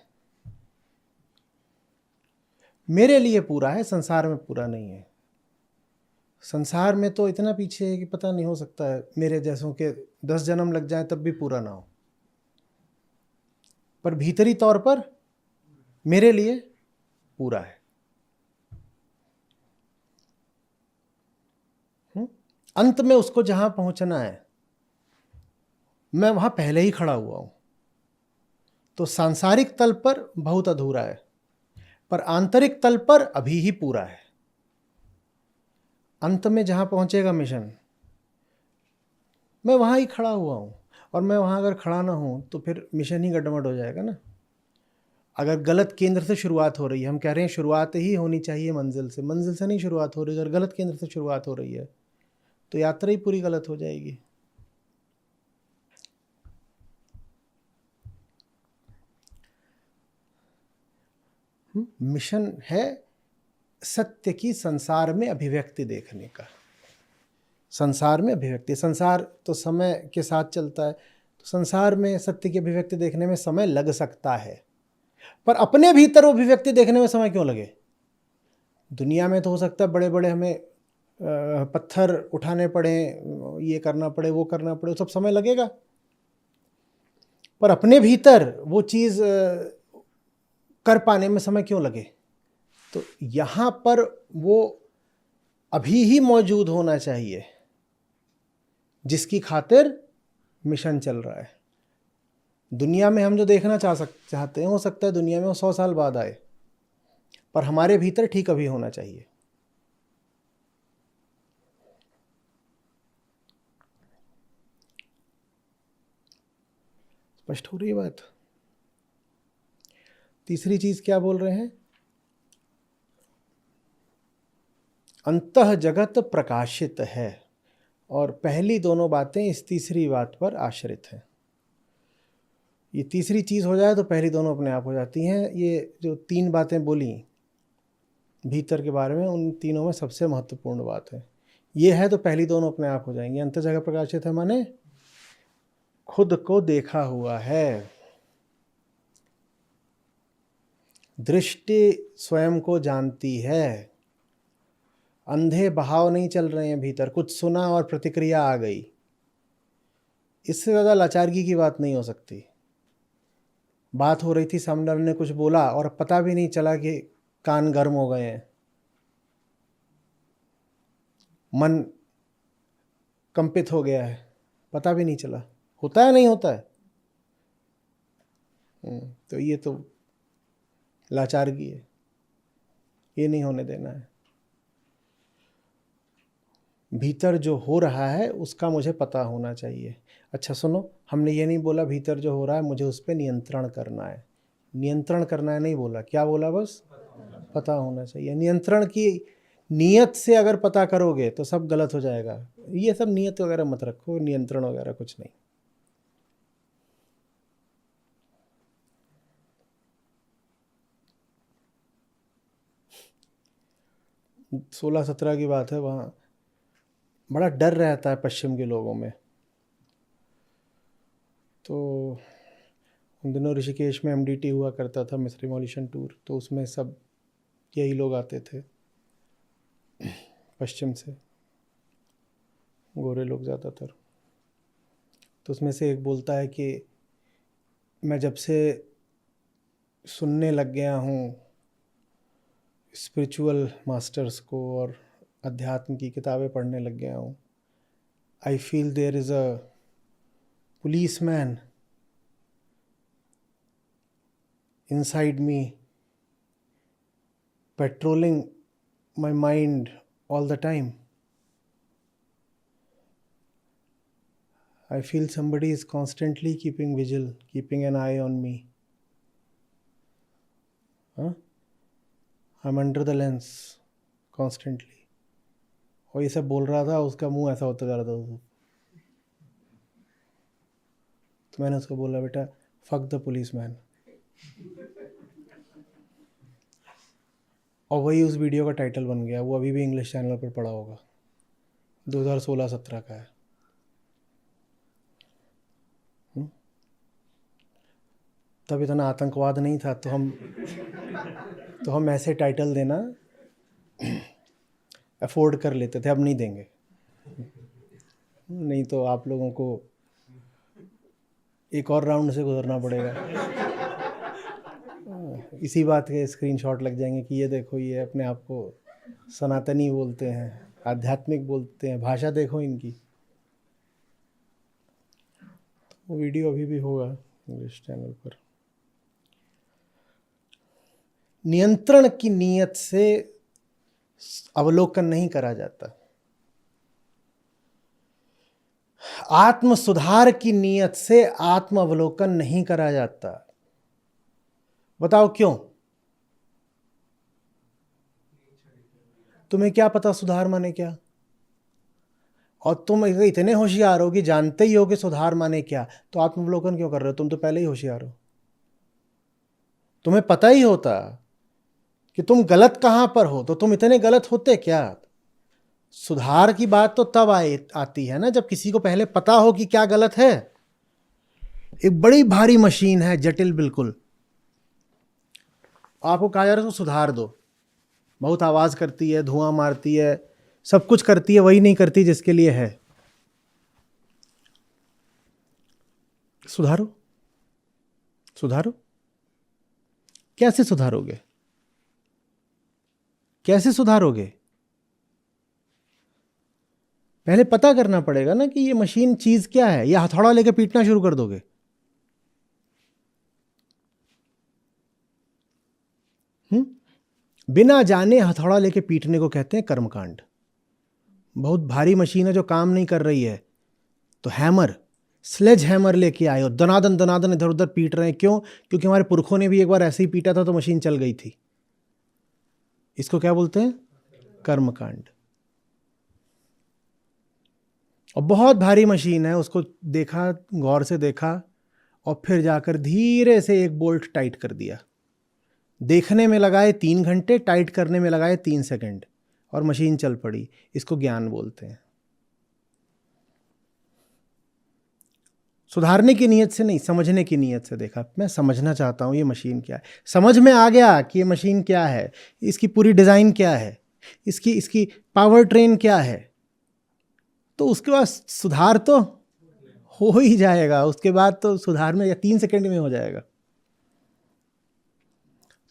S1: मेरे लिए पूरा है, संसार में पूरा नहीं है। संसार में तो इतना पीछे है कि पता नहीं, हो सकता है मेरे जैसों के 10 जन्म लग जाए तब भी पूरा ना हो, पर भीतरी तौर पर मेरे लिए पूरा है। अंत में उसको जहां पहुंचना है, मैं वहां पहले ही खड़ा हुआ हूं। तो सांसारिक तल पर बहुत अधूरा है, पर आंतरिक तल पर अभी ही पूरा है। अंत में जहां पहुंचेगा मिशन, मैं वहां ही खड़ा हुआ हूं। और मैं वहां अगर खड़ा ना हूं तो फिर मिशन ही गड़बड़ हो जाएगा ना। अगर गलत केंद्र से शुरुआत हो रही है, हम कह रहे हैं शुरुआत ही होनी चाहिए मंजिल से, मंजिल से नहीं शुरुआत हो रही। अगर गलत केंद्र से शुरुआत हो रही है तो यात्रा ही पूरी गलत हो जाएगी। मिशन है सत्य की संसार में अभिव्यक्ति देखने का। संसार में अभिव्यक्ति, संसार तो समय के साथ चलता है, तो संसार में सत्य की अभिव्यक्ति देखने में समय लग सकता है, पर अपने भीतर वो अभिव्यक्ति देखने में समय क्यों लगे? दुनिया में तो हो सकता है बड़े बड़े हमें पत्थर उठाने पड़े, ये करना पड़े, वो करना पड़े, सब समय लगेगा, पर अपने भीतर वो चीज़ कर पाने में समय क्यों लगे? तो यहाँ पर वो अभी ही मौजूद होना चाहिए जिसकी खातिर मिशन चल रहा है। दुनिया में हम जो देखना चाहते हैं, हो सकता है दुनिया में वो 100 साल बाद आए, पर हमारे भीतर ठीक अभी होना चाहिए। स्पष्ट हो रही है बात? तीसरी चीज क्या बोल रहे हैं? अंतः जगत प्रकाशित है, और पहली दोनों बातें इस तीसरी बात पर आश्रित हैं। ये तीसरी चीज हो जाए तो पहली दोनों अपने आप हो जाती हैं। ये जो 3 बातें बोली भीतर के बारे में, उन तीनों में सबसे महत्वपूर्ण बात है ये है, तो पहली दोनों अपने आप हो जाएंगी। अंतः जगत प्रकाशित है माने खुद को देखा हुआ है, दृष्टि स्वयं को जानती है, अंधे बहाव नहीं चल रहे हैं भीतर, कुछ सुना और प्रतिक्रिया आ गई। इससे ज़्यादा लाचारगी की बात नहीं हो सकती। बात हो रही थी, सामने वाले ने कुछ बोला और पता भी नहीं चला कि कान गर्म हो गए हैं, मन कंपित हो गया है, पता भी नहीं चला। होता है नहीं होता है? तो ये तो लाचारगी है, ये नहीं होने देना है। भीतर जो हो रहा है उसका मुझे पता होना चाहिए। अच्छा सुनो, हमने ये नहीं बोला भीतर जो हो रहा है मुझे उस पर नियंत्रण करना है। नियंत्रण करना है नहीं बोला, क्या बोला? बस पता होना चाहिए। नियंत्रण की नियत से अगर पता करोगे तो सब गलत हो जाएगा। ये सब नियत वगैरह मत रखो, नियंत्रण वगैरह कुछ नहीं। 16-17 की बात है, वहाँ बड़ा डर रहता है पश्चिम के लोगों में। तो उन दिनों ऋषिकेश में MDT हुआ करता था, मिस्ट्री मॉलिशन टूर, तो उसमें सब यही लोग आते थे पश्चिम से, गोरे लोग ज़्यादातर। तो उसमें से एक बोलता है कि मैं जब से सुनने लग गया हूँ स्पिरिचुअल मास्टर्स को और अध्यात्म की किताबें पढ़ने लग गया हूँ, I feel there is a policeman inside me patrolling my mind all the time. I feel somebody is constantly keeping vigil, keeping an eye on me. I'm under the lens constantly. और ये सब बोल रहा था, उसका मुंह ऐसा होता जा रहा था। तो मैंने उसको बोला, बेटा फक द पुलिस मैन। और वही उस वीडियो का टाइटल बन गया। वो अभी भी इंग्लिश चैनल पर पड़ा होगा, 2016-17 का है। तब इतना आतंकवाद नहीं था, तो हम ऐसे टाइटल देना अफोर्ड कर लेते थे। अब नहीं देंगे, नहीं तो आप लोगों को एक और राउंड से गुजरना पड़ेगा। इसी बात के स्क्रीनशॉट लग जाएंगे कि ये देखो, ये अपने आप को सनातनी बोलते हैं, आध्यात्मिक बोलते हैं, भाषा देखो इनकी। वो वीडियो अभी भी होगा इंग्लिश चैनल पर। नियंत्रण की नीयत से अवलोकन नहीं करा जाता, आत्म सुधार की नीयत से आत्म अवलोकन नहीं करा जाता। बताओ क्यों? तुम्हें क्या पता सुधार माने क्या? और तुम इतने होशियार हो कि जानते ही हो कि सुधार माने क्या, तो आत्मावलोकन क्यों कर रहे हो? तुम तो पहले ही होशियार हो। तुम्हें पता ही होता कि तुम गलत कहां पर हो, तो तुम इतने गलत होते क्या? सुधार की बात तो तब आती है ना जब किसी को पहले पता हो कि क्या गलत है। एक बड़ी भारी मशीन है, जटिल बिल्कुल, आपको कहा जा रहा है उसको सुधार दो, बहुत आवाज करती है, धुआं मारती है, सब कुछ करती है, वही नहीं करती जिसके लिए है। सुधारो, सुधारो। कैसे सुधारोगे? कैसे सुधारोगे? पहले पता करना पड़ेगा ना कि ये मशीन चीज क्या है। या हथौड़ा लेके पीटना शुरू कर दोगे? बिना जाने हथौड़ा लेके पीटने को कहते हैं कर्मकांड। बहुत भारी मशीन है जो काम नहीं कर रही है, तो हैमर, स्लेज हैमर लेके आए और दनादन दनादन इधर उधर पीट रहे हैं। क्यों? क्योंकि हमारे पुरखों ने भी एक बार ऐसे ही पीटा था तो मशीन चल गई थी। इसको क्या बोलते हैं? कर्मकांड। और बहुत भारी मशीन है, उसको देखा, गौर से देखा, और फिर जाकर धीरे से एक बोल्ट टाइट कर दिया। देखने में लगाए 3 घंटे, टाइट करने में लगाए 3 सेकंड, और मशीन चल पड़ी। इसको ज्ञान बोलते हैं। सुधारने की नीयत से नहीं, समझने की नीयत से देखा। मैं समझना चाहता हूँ ये मशीन क्या है। समझ में आ गया कि ये मशीन क्या है, इसकी पूरी डिज़ाइन क्या है, इसकी पावर ट्रेन क्या है, तो उसके बाद सुधार तो हो ही जाएगा। उसके बाद तो सुधार में 3 सेकंड में हो जाएगा।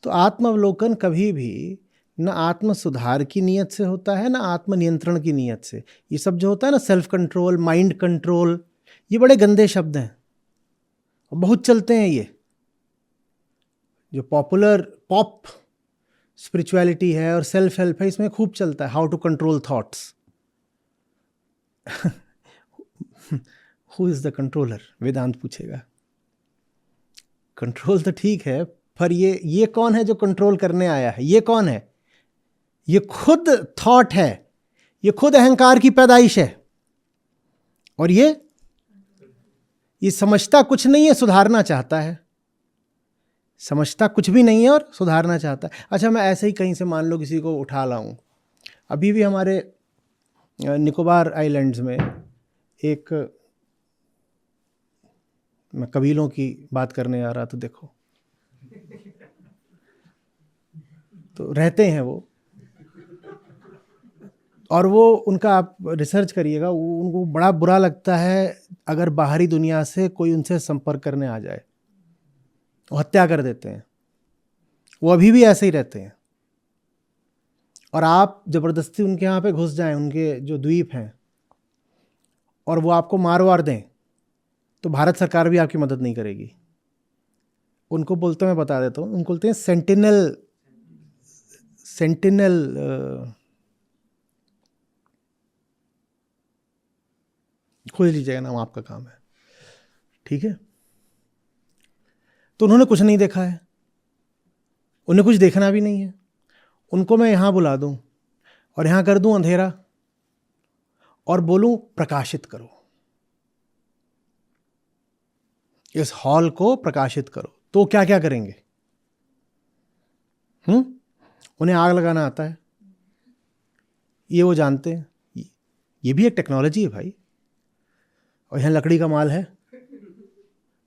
S1: तो आत्मावलोकन कभी भी न आत्म सुधार की नीयत से होता है, न आत्म नियंत्रण की नीयत से। ये सब जो होता है ना, सेल्फ कंट्रोल, माइंड कंट्रोल, ये बड़े गंदे शब्द हैं और बहुत चलते हैं। ये जो पॉपुलर पॉप स्पिरिचुअलिटी है और सेल्फ हेल्प है, इसमें खूब चलता है how to control thoughts. Who is the controller? Vedant पूछेगा। कंट्रोल तो ठीक है, पर ये कौन है जो कंट्रोल करने आया है? ये कौन है? ये खुद थॉट है, ये खुद अहंकार की पैदाइश है, और ये समझता कुछ नहीं है, सुधारना चाहता है। समझता कुछ भी नहीं है और सुधारना चाहता है। अच्छा, मैं ऐसे ही कहीं से मान लो किसी को उठा लाऊं। अभी भी हमारे निकोबार आइलैंड्स में एक, मैं कबीलों की बात करने आ रहा, तो देखो, तो रहते हैं वो, और वो उनका आप रिसर्च करिएगा, उनको बड़ा बुरा लगता है अगर बाहरी दुनिया से कोई उनसे संपर्क करने आ जाए, वो हत्या कर देते हैं। वो अभी भी ऐसे ही रहते हैं। और आप ज़बरदस्ती उनके यहाँ पे घुस जाएं, उनके जो द्वीप हैं, और वो आपको मार वार दें, तो भारत सरकार भी आपकी मदद नहीं करेगी। उनको बोलते, मैं बता देता हूँ, उनको बोलते हैं सेंटिनल खोज लीजिएगा, नाम आपका काम है, ठीक है। तो उन्होंने कुछ नहीं देखा है, उन्हें कुछ देखना भी नहीं है। उनको मैं यहाँ बुला दूँ और यहाँ कर दूँ अंधेरा और बोलूँ प्रकाशित करो, इस हॉल को प्रकाशित करो, तो क्या क्या करेंगे? उन्हें आग लगाना आता है, ये वो जानते हैं। ये भी एक टेक्नोलॉजी है भाई। और यहाँ लकड़ी का माल है,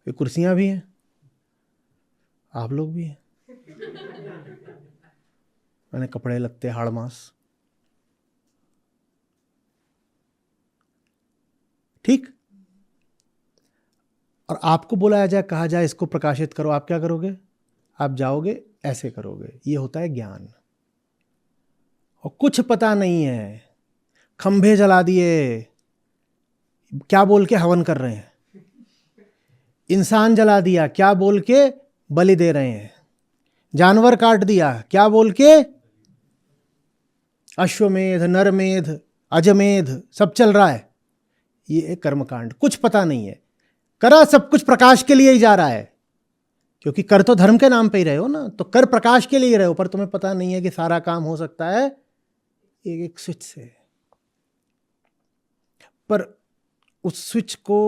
S1: ये कुर्सियाँ भी हैं, आप लोग भी हैं, मैंने कपड़े लगते हाड़ मास, ठीक। और आपको बुलाया जाए, कहा जाए इसको प्रकाशित करो, आप क्या करोगे? आप जाओगे, ऐसे करोगे। ये होता है ज्ञान। और कुछ पता नहीं है, खंभे जला दिए, क्या बोल के हवन कर रहे हैं, इंसान जला दिया, क्या बोल के बलि दे रहे हैं, जानवर काट दिया, क्या बोल के अश्वमेध, नरमेध, अजमेध सब चल रहा है। ये एक कर्मकांड, कुछ पता नहीं है, करा सब कुछ प्रकाश के लिए ही जा रहा है, क्योंकि कर तो धर्म के नाम पे ही रहे हो ना, तो कर प्रकाश के लिए ही रहे हो, पर तुम्हें पता नहीं है कि सारा काम हो सकता है एक स्विच से। पर उस स्विच को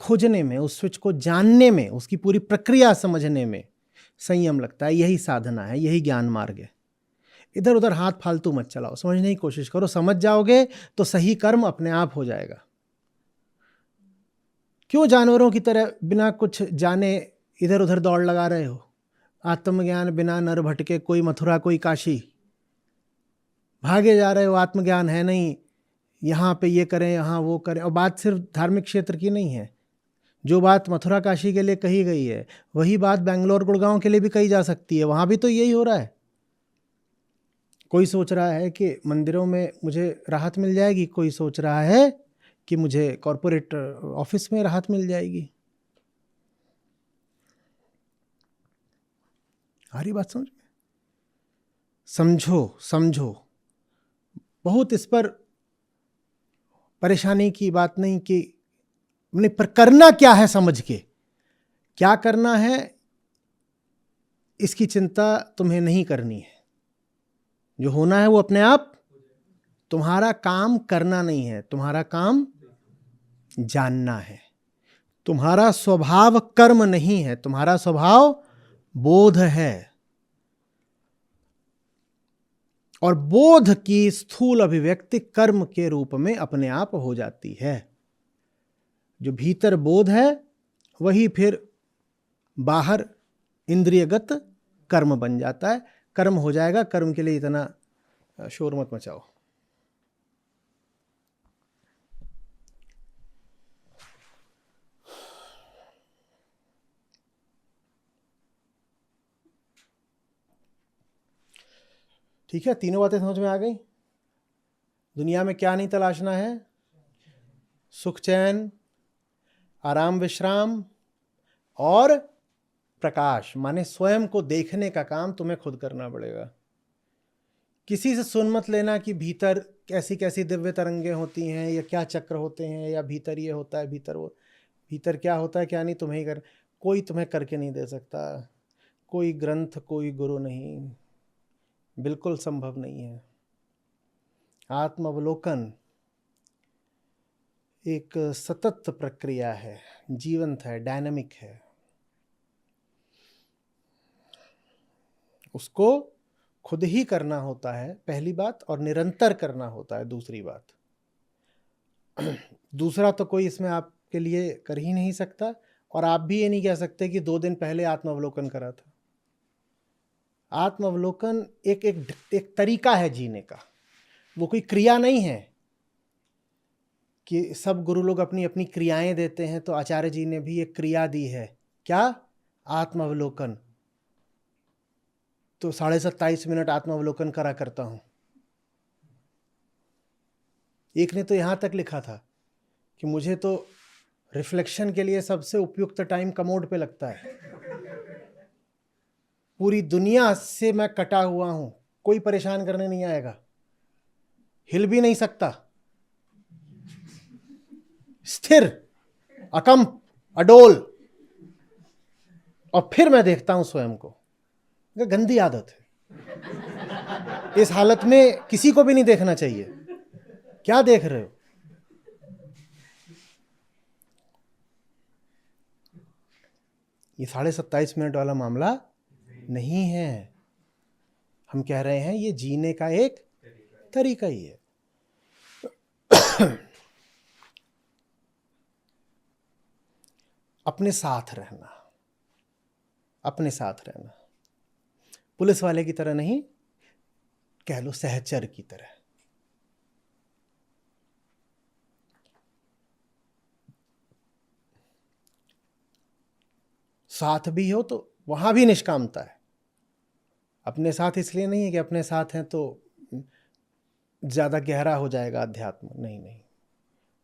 S1: खोजने में, उस स्विच को जानने में, उसकी पूरी प्रक्रिया समझने में संयम लगता है। यही साधना है, यही ज्ञान मार्ग है। इधर उधर हाथ फालतू मत चलाओ, समझने की कोशिश करो। समझ जाओगे तो सही कर्म अपने आप हो जाएगा। क्यों जानवरों की तरह बिना कुछ जाने इधर उधर दौड़ लगा रहे हो? आत्मज्ञान बिना नर भटके, कोई मथुरा कोई काशी, भागे जा रहे हो। आत्मज्ञान है नहीं, यहाँ पे ये करें, यहाँ वो करें। और बात सिर्फ धार्मिक क्षेत्र की नहीं है, जो बात मथुरा काशी के लिए कही गई है वही बात बेंगलोर गुड़गांव के लिए भी कही जा सकती है। वहाँ भी तो यही हो रहा है। कोई सोच रहा है कि मंदिरों में मुझे राहत मिल जाएगी, कोई सोच रहा है कि मुझे कॉरपोरेट ऑफिस में राहत मिल जाएगी। आ रही बात समझ में? समझो समझो, बहुत इस पर परेशानी की बात नहीं कि नहीं, पर करना क्या है, समझ के क्या करना है इसकी चिंता तुम्हें नहीं करनी है। जो होना है वो अपने आप। तुम्हारा काम करना नहीं है, तुम्हारा काम जानना है। तुम्हारा स्वभाव कर्म नहीं है, तुम्हारा स्वभाव बोध है। और बोध की स्थूल अभिव्यक्ति कर्म के रूप में अपने आप हो जाती है। जो भीतर बोध है वही फिर बाहर इंद्रियगत कर्म बन जाता है, कर्म हो जाएगा। कर्म के लिए इतना शोर मत मचाओ। ठीक है, तीनों बातें समझ में आ गई। दुनिया में क्या नहीं तलाशना है? सुख चैन, आराम विश्राम और प्रकाश, माने स्वयं को देखने का काम तुम्हें खुद करना पड़ेगा। किसी से सुन मत लेना कि भीतर कैसी कैसी दिव्य तरंगे होती हैं, या क्या चक्र होते हैं, या भीतर ये होता है, भीतर वो, भीतर क्या होता है क्या नहीं, तुम्हें ही कर। कोई तुम्हें करके नहीं दे सकता, कोई ग्रंथ, कोई गुरु नहीं, बिल्कुल संभव नहीं है। आत्मावलोकन एक सतत प्रक्रिया है, जीवंत है, डायनामिक है। उसको खुद ही करना होता है, पहली बात, और निरंतर करना होता है, दूसरी बात। दूसरा तो कोई इसमें आपके लिए कर ही नहीं सकता। और आप भी ये नहीं कह सकते कि 2 दिन पहले आत्मावलोकन करा था। आत्मावलोकन एक तरीका है जीने का, वो कोई क्रिया नहीं है कि सब गुरु लोग अपनी अपनी क्रियाएं देते हैं। तो आचार्य जी ने भी एक क्रिया दी है, क्या? आत्मावलोकन। तो 27.5 मिनट आत्मावलोकन करा करता हूं। एक ने तो यहां तक लिखा था कि मुझे तो रिफ्लेक्शन के लिए सबसे उपयुक्त टाइम कमोड पे लगता है। पूरी दुनिया से मैं कटा हुआ हूं, कोई परेशान करने नहीं आएगा, हिल भी नहीं सकता, स्थिर, अकंप, अडोल। और फिर मैं देखता हूं स्वयं को। गंदी आदत है, इस हालत में किसी को भी नहीं देखना चाहिए। क्या देख रहे हो? ये 27.5 मिनट वाला मामला नहीं है। हम कह रहे हैं ये जीने का एक तरीका ही है। अपने साथ रहना, अपने साथ रहना, पुलिस वाले की तरह नहीं, कह लो सहचर की तरह। साथ भी हो तो वहां भी निष्कामता है। अपने साथ इसलिए नहीं है कि अपने साथ हैं तो ज्यादा गहरा हो जाएगा अध्यात्म, नहीं नहीं,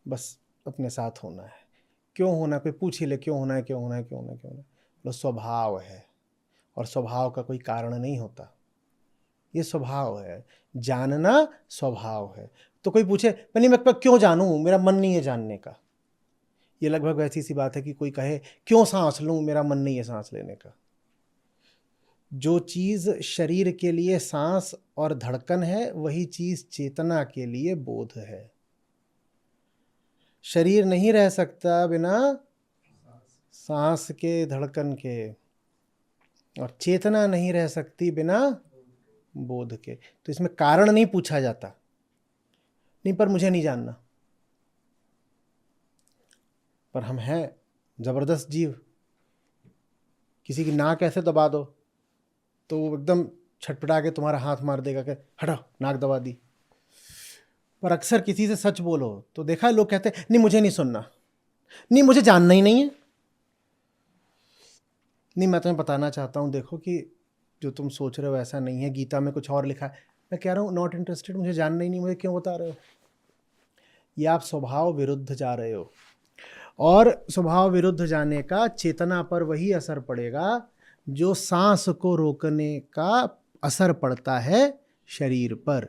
S1: बस अपने साथ होना है। क्यों होना, कोई पूछ ही ले क्यों होना है, क्यों होना है, क्यों होना है, क्यों होना है, बोलो स्वभाव है, और स्वभाव का कोई कारण नहीं होता, ये स्वभाव है। जानना स्वभाव है। तो कोई पूछे नहीं मैं क्यों जानूं, मेरा मन नहीं है जानने का, ये लगभग वैसी सी बात है कि कोई कहे क्यों सांस लूं, मेरा मन नहीं है सांस लेने का। जो चीज शरीर के लिए सांस और धड़कन है, वही चीज चेतना के लिए बोध है। शरीर नहीं रह सकता बिना सांस के, धड़कन के, और चेतना नहीं रह सकती बिना बोध के। तो इसमें कारण नहीं पूछा जाता, नहीं पर मुझे नहीं जानना, पर हम हैं जबरदस्त जीव। किसी की नाक ऐसे दबा दो तो वो एकदम छटपटा के तुम्हारा हाथ मार देगा कि हटाओ, नाक दबा दी। पर अक्सर किसी से सच बोलो तो देखा है लोग कहते हैं नहीं मुझे नहीं सुनना, नहीं मुझे जानना ही नहीं है। नहीं मैं तुम्हें बताना चाहता हूँ, देखो कि जो तुम सोच रहे हो ऐसा नहीं है, गीता में कुछ और लिखा है। मैं कह रहा हूँ नॉट इंटरेस्टेड, मुझे जानना ही नहीं, मुझे क्यों बता रहे हो। ये आप स्वभाव विरुद्ध जा रहे हो, और स्वभाव विरुद्ध जाने का चेतना पर वही असर पड़ेगा जो सांस को रोकने का असर पड़ता है शरीर पर।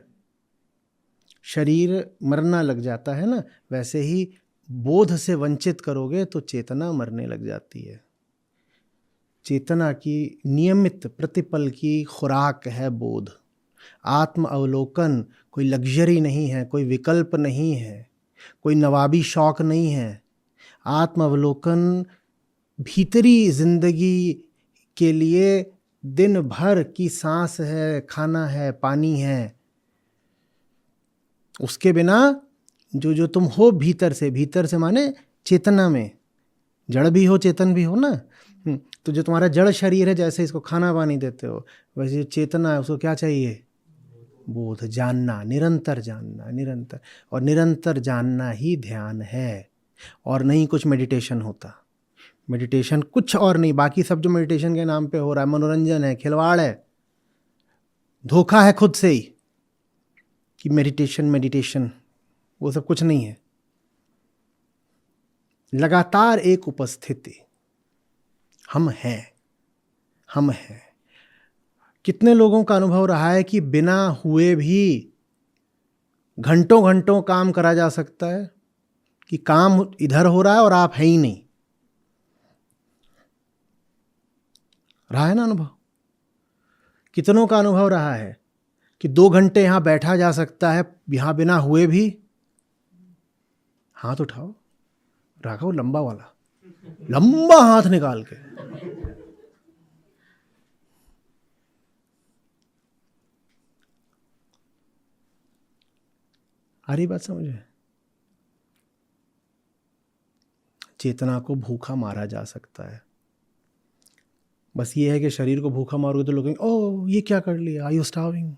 S1: शरीर मरना लग जाता है ना, वैसे ही बोध से वंचित करोगे तो चेतना मरने लग जाती है। चेतना की नियमित प्रतिपल की खुराक है बोध। आत्म अवलोकन कोई लग्जरी नहीं है, कोई विकल्प नहीं है, कोई नवाबी शौक नहीं है। आत्म अवलोकन भीतरी जिंदगी के लिए दिन भर की सांस है, खाना है, पानी है। उसके बिना जो जो तुम हो भीतर से माने चेतना में, जड़ भी हो चेतन भी हो ना। तो जो तुम्हारा जड़ शरीर है, जैसे इसको खाना पानी देते हो, वैसे चेतना है, उसको क्या चाहिए, बोध, जानना, निरंतर जानना, निरंतर। और निरंतर जानना ही ध्यान है, और नहीं कुछ मेडिटेशन होता। मेडिटेशन कुछ और नहीं, बाकी सब जो मेडिटेशन के नाम पे हो रहा है मनोरंजन है, खिलवाड़ है, धोखा है खुद से ही कि मेडिटेशन, वो सब कुछ नहीं है। लगातार एक उपस्थिति, हम हैं। कितने लोगों का अनुभव रहा है कि बिना हुए भी घंटों घंटों काम करा जा सकता है, कि काम इधर हो रहा है और आप हैं ही नहीं। रहा है ना अनुभव? कितनों का अनुभव रहा है कि 2 घंटे यहां बैठा जा सकता है यहां बिना हुए भी। हाथ उठाओ, राघव, लंबा वाला, लंबा हाथ निकाल के। आ रही बात समझ में? चेतना को भूखा मारा जा सकता है। बस ये है कि शरीर को भूखा मारोगे तो लोग कहेंगे ओह ये क्या कर लिया, आर यू स्टार्विंग।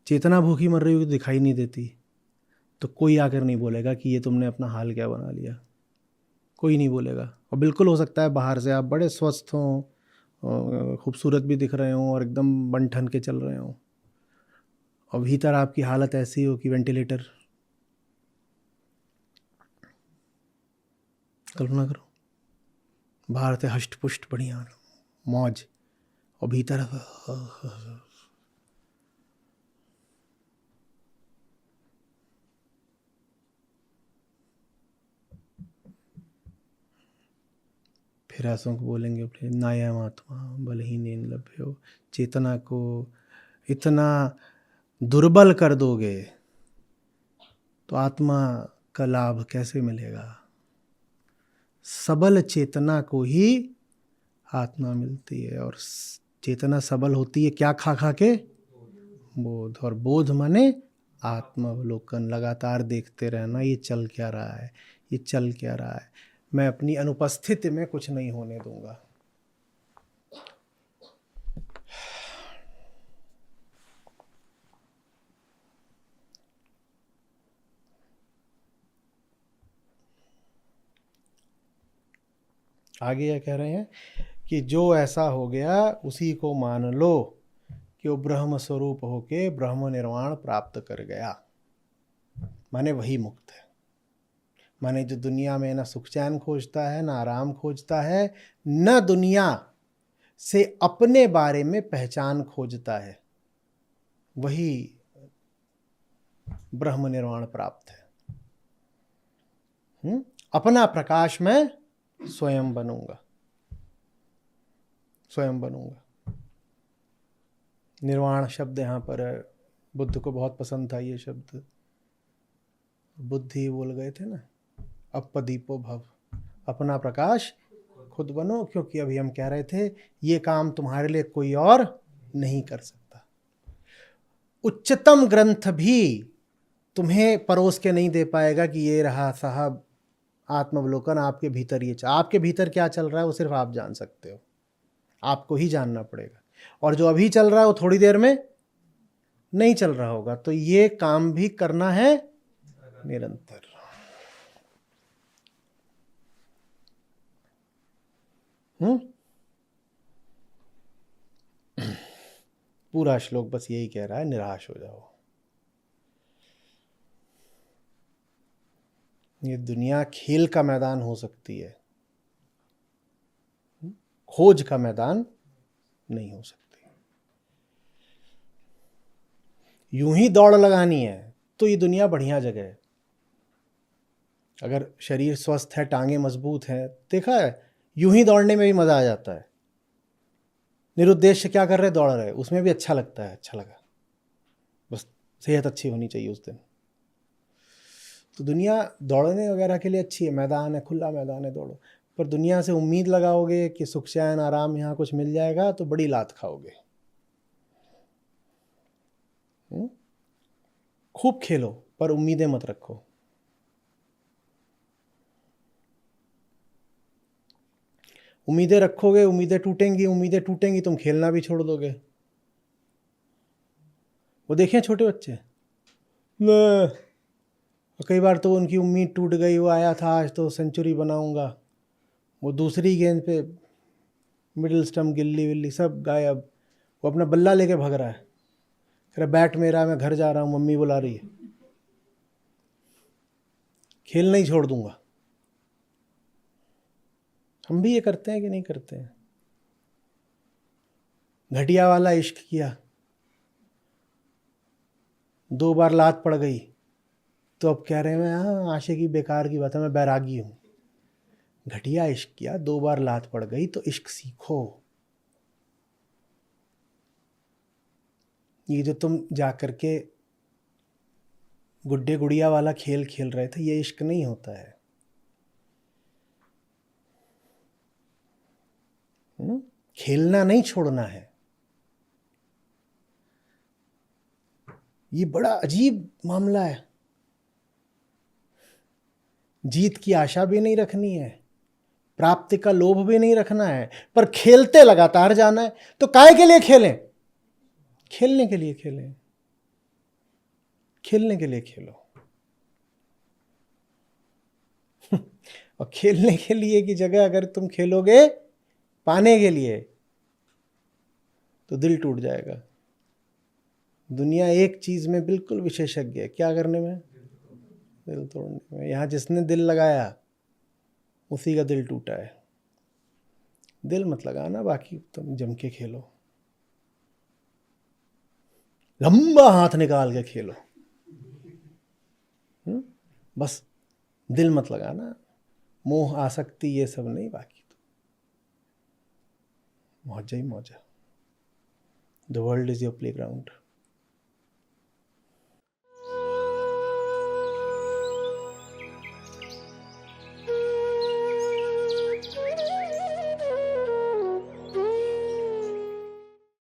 S1: चेतना भूखी मर रही होगी तो दिखाई नहीं देती, तो कोई आकर नहीं बोलेगा कि ये तुमने अपना हाल क्या बना लिया। कोई नहीं बोलेगा। और बिल्कुल हो सकता है बाहर से आप बड़े स्वस्थ हों, खूबसूरत भी दिख रहे हों और एकदम बन ठन के चल रहे हों, और भीतर आपकी हालत ऐसी हो कि वेंटिलेटर। कल्पना करो, बाहर से हष्ट पुष्ट बढ़िया मौज, और भीतर फिर ऐसों को बोलेंगे अपने नायम आत्मा बलहीन लभ्यो। चेतना को इतना दुर्बल कर दोगे तो आत्मा का लाभ कैसे मिलेगा। सबल चेतना को ही आत्मा मिलती है, और चेतना सबल होती है क्या खा खा के? बोध। और बोध माने आत्मावलोकन, लगातार देखते रहना ये चल क्या रहा है, ये चल क्या रहा है। मैं अपनी अनुपस्थिति में कुछ नहीं होने दूंगा। आगे यह कह रहे हैं कि जो ऐसा हो गया उसी को मान लो कि वो ब्रह्म स्वरूप होके ब्रह्म निर्वाण प्राप्त कर गया, माने वही मुक्त है। माने जो दुनिया में ना सुख चैन खोजता है, ना आराम खोजता है, न दुनिया से अपने बारे में पहचान खोजता है, वही ब्रह्म निर्वाण प्राप्त है। अपना प्रकाश मैं स्वयं बनूंगा, स्वयं बनूंगा। निर्वाण शब्द यहाँ पर है, बुद्ध को बहुत पसंद था ये शब्द। बुद्ध ही बोल गए थे ना, अपदीपो भव, अपना प्रकाश खुद बनो, क्योंकि अभी हम कह रहे थे ये काम तुम्हारे लिए कोई और नहीं कर सकता। उच्चतम ग्रंथ भी तुम्हें परोस के नहीं दे पाएगा कि ये रहा साहब आत्मावलोकन, आपके भीतर ये आपके भीतर क्या चल रहा है वो सिर्फ आप जान सकते हो, आपको ही जानना पड़ेगा। और जो अभी चल रहा है वो थोड़ी देर में नहीं चल रहा होगा, तो ये काम भी करना है निरंतर। पूरा श्लोक बस यही कह रहा है, निराश हो जाओ। ये दुनिया खेल का मैदान हो सकती है, खोज का मैदान नहीं हो सकती। यूं ही दौड़ लगानी है तो ये दुनिया बढ़िया जगह है। अगर शरीर स्वस्थ है, टांगे मजबूत हैं, देखा है यूं ही दौड़ने में भी मजा आ जाता है। निरुद्देश्य क्या कर रहे, दौड़ रहे, उसमें भी अच्छा लगता है, अच्छा लगा, बस सेहत अच्छी होनी चाहिए उस दिन। तो दुनिया दौड़ने वगैरह के लिए अच्छी है, मैदान है, खुला मैदान है, दौड़ो। पर दुनिया से उम्मीद लगाओगे कि सुख चैन आराम यहाँ कुछ मिल जाएगा तो बड़ी लात खाओगे। खूब खेलो पर उम्मीदें मत रखो। उम्मीदें रखोगे, उम्मीदें टूटेंगी, उम्मीदें टूटेंगी, तुम खेलना भी छोड़ दोगे। वो देखें छोटे बच्चे, कई बार तो उनकी उम्मीद टूट गई, वो आया था आज तो सेंचुरी बनाऊंगा, वो दूसरी गेंद पे मिडिल स्टंप, गिल्ली विल्ली सब गायब, वो अपना बल्ला लेके भाग रहा है, कह रहा बैट मेरा, मैं घर जा रहा हूँ, मम्मी बुला रही है, खेलना ही छोड़ दूंगा। हम भी ये करते हैं कि नहीं करते हैं? घटिया वाला इश्क किया, 2 बार लात पड़ गई, तो अब कह रहे हैं हाँ आशिकी बेकार की बात है, मैं बैरागी हूँ। घटिया इश्क किया, 2 बार लात पड़ गई, तो इश्क सीखो। ये जो तुम जा करके गुड्डे गुड़िया वाला खेल खेल रहे थे, ये इश्क नहीं होता है। खेलना नहीं छोड़ना है। ये बड़ा अजीब मामला है। जीत की आशा भी नहीं रखनी है, प्राप्ति का लोभ भी नहीं रखना है, पर खेलते लगातार जाना है। तो काहे के लिए खेलें? खेलने के लिए खेलें, खेलने के लिए खेलो। और खेलने के लिए की जगह अगर तुम खेलोगे पाने के लिए तो दिल टूट जाएगा। दुनिया एक चीज में बिल्कुल विशेषज्ञ है, क्या करने में? दिल तोड़ने में। यहां जिसने दिल लगाया उसी का दिल टूटा है। दिल मत लगाना, बाकी तुम जम के खेलो, लंबा हाथ निकाल के खेलो, बस दिल मत लगाना। मोह आसक्ति ये सब नहीं, बाकी तो मौजा ही मौजा। The world is your play ground.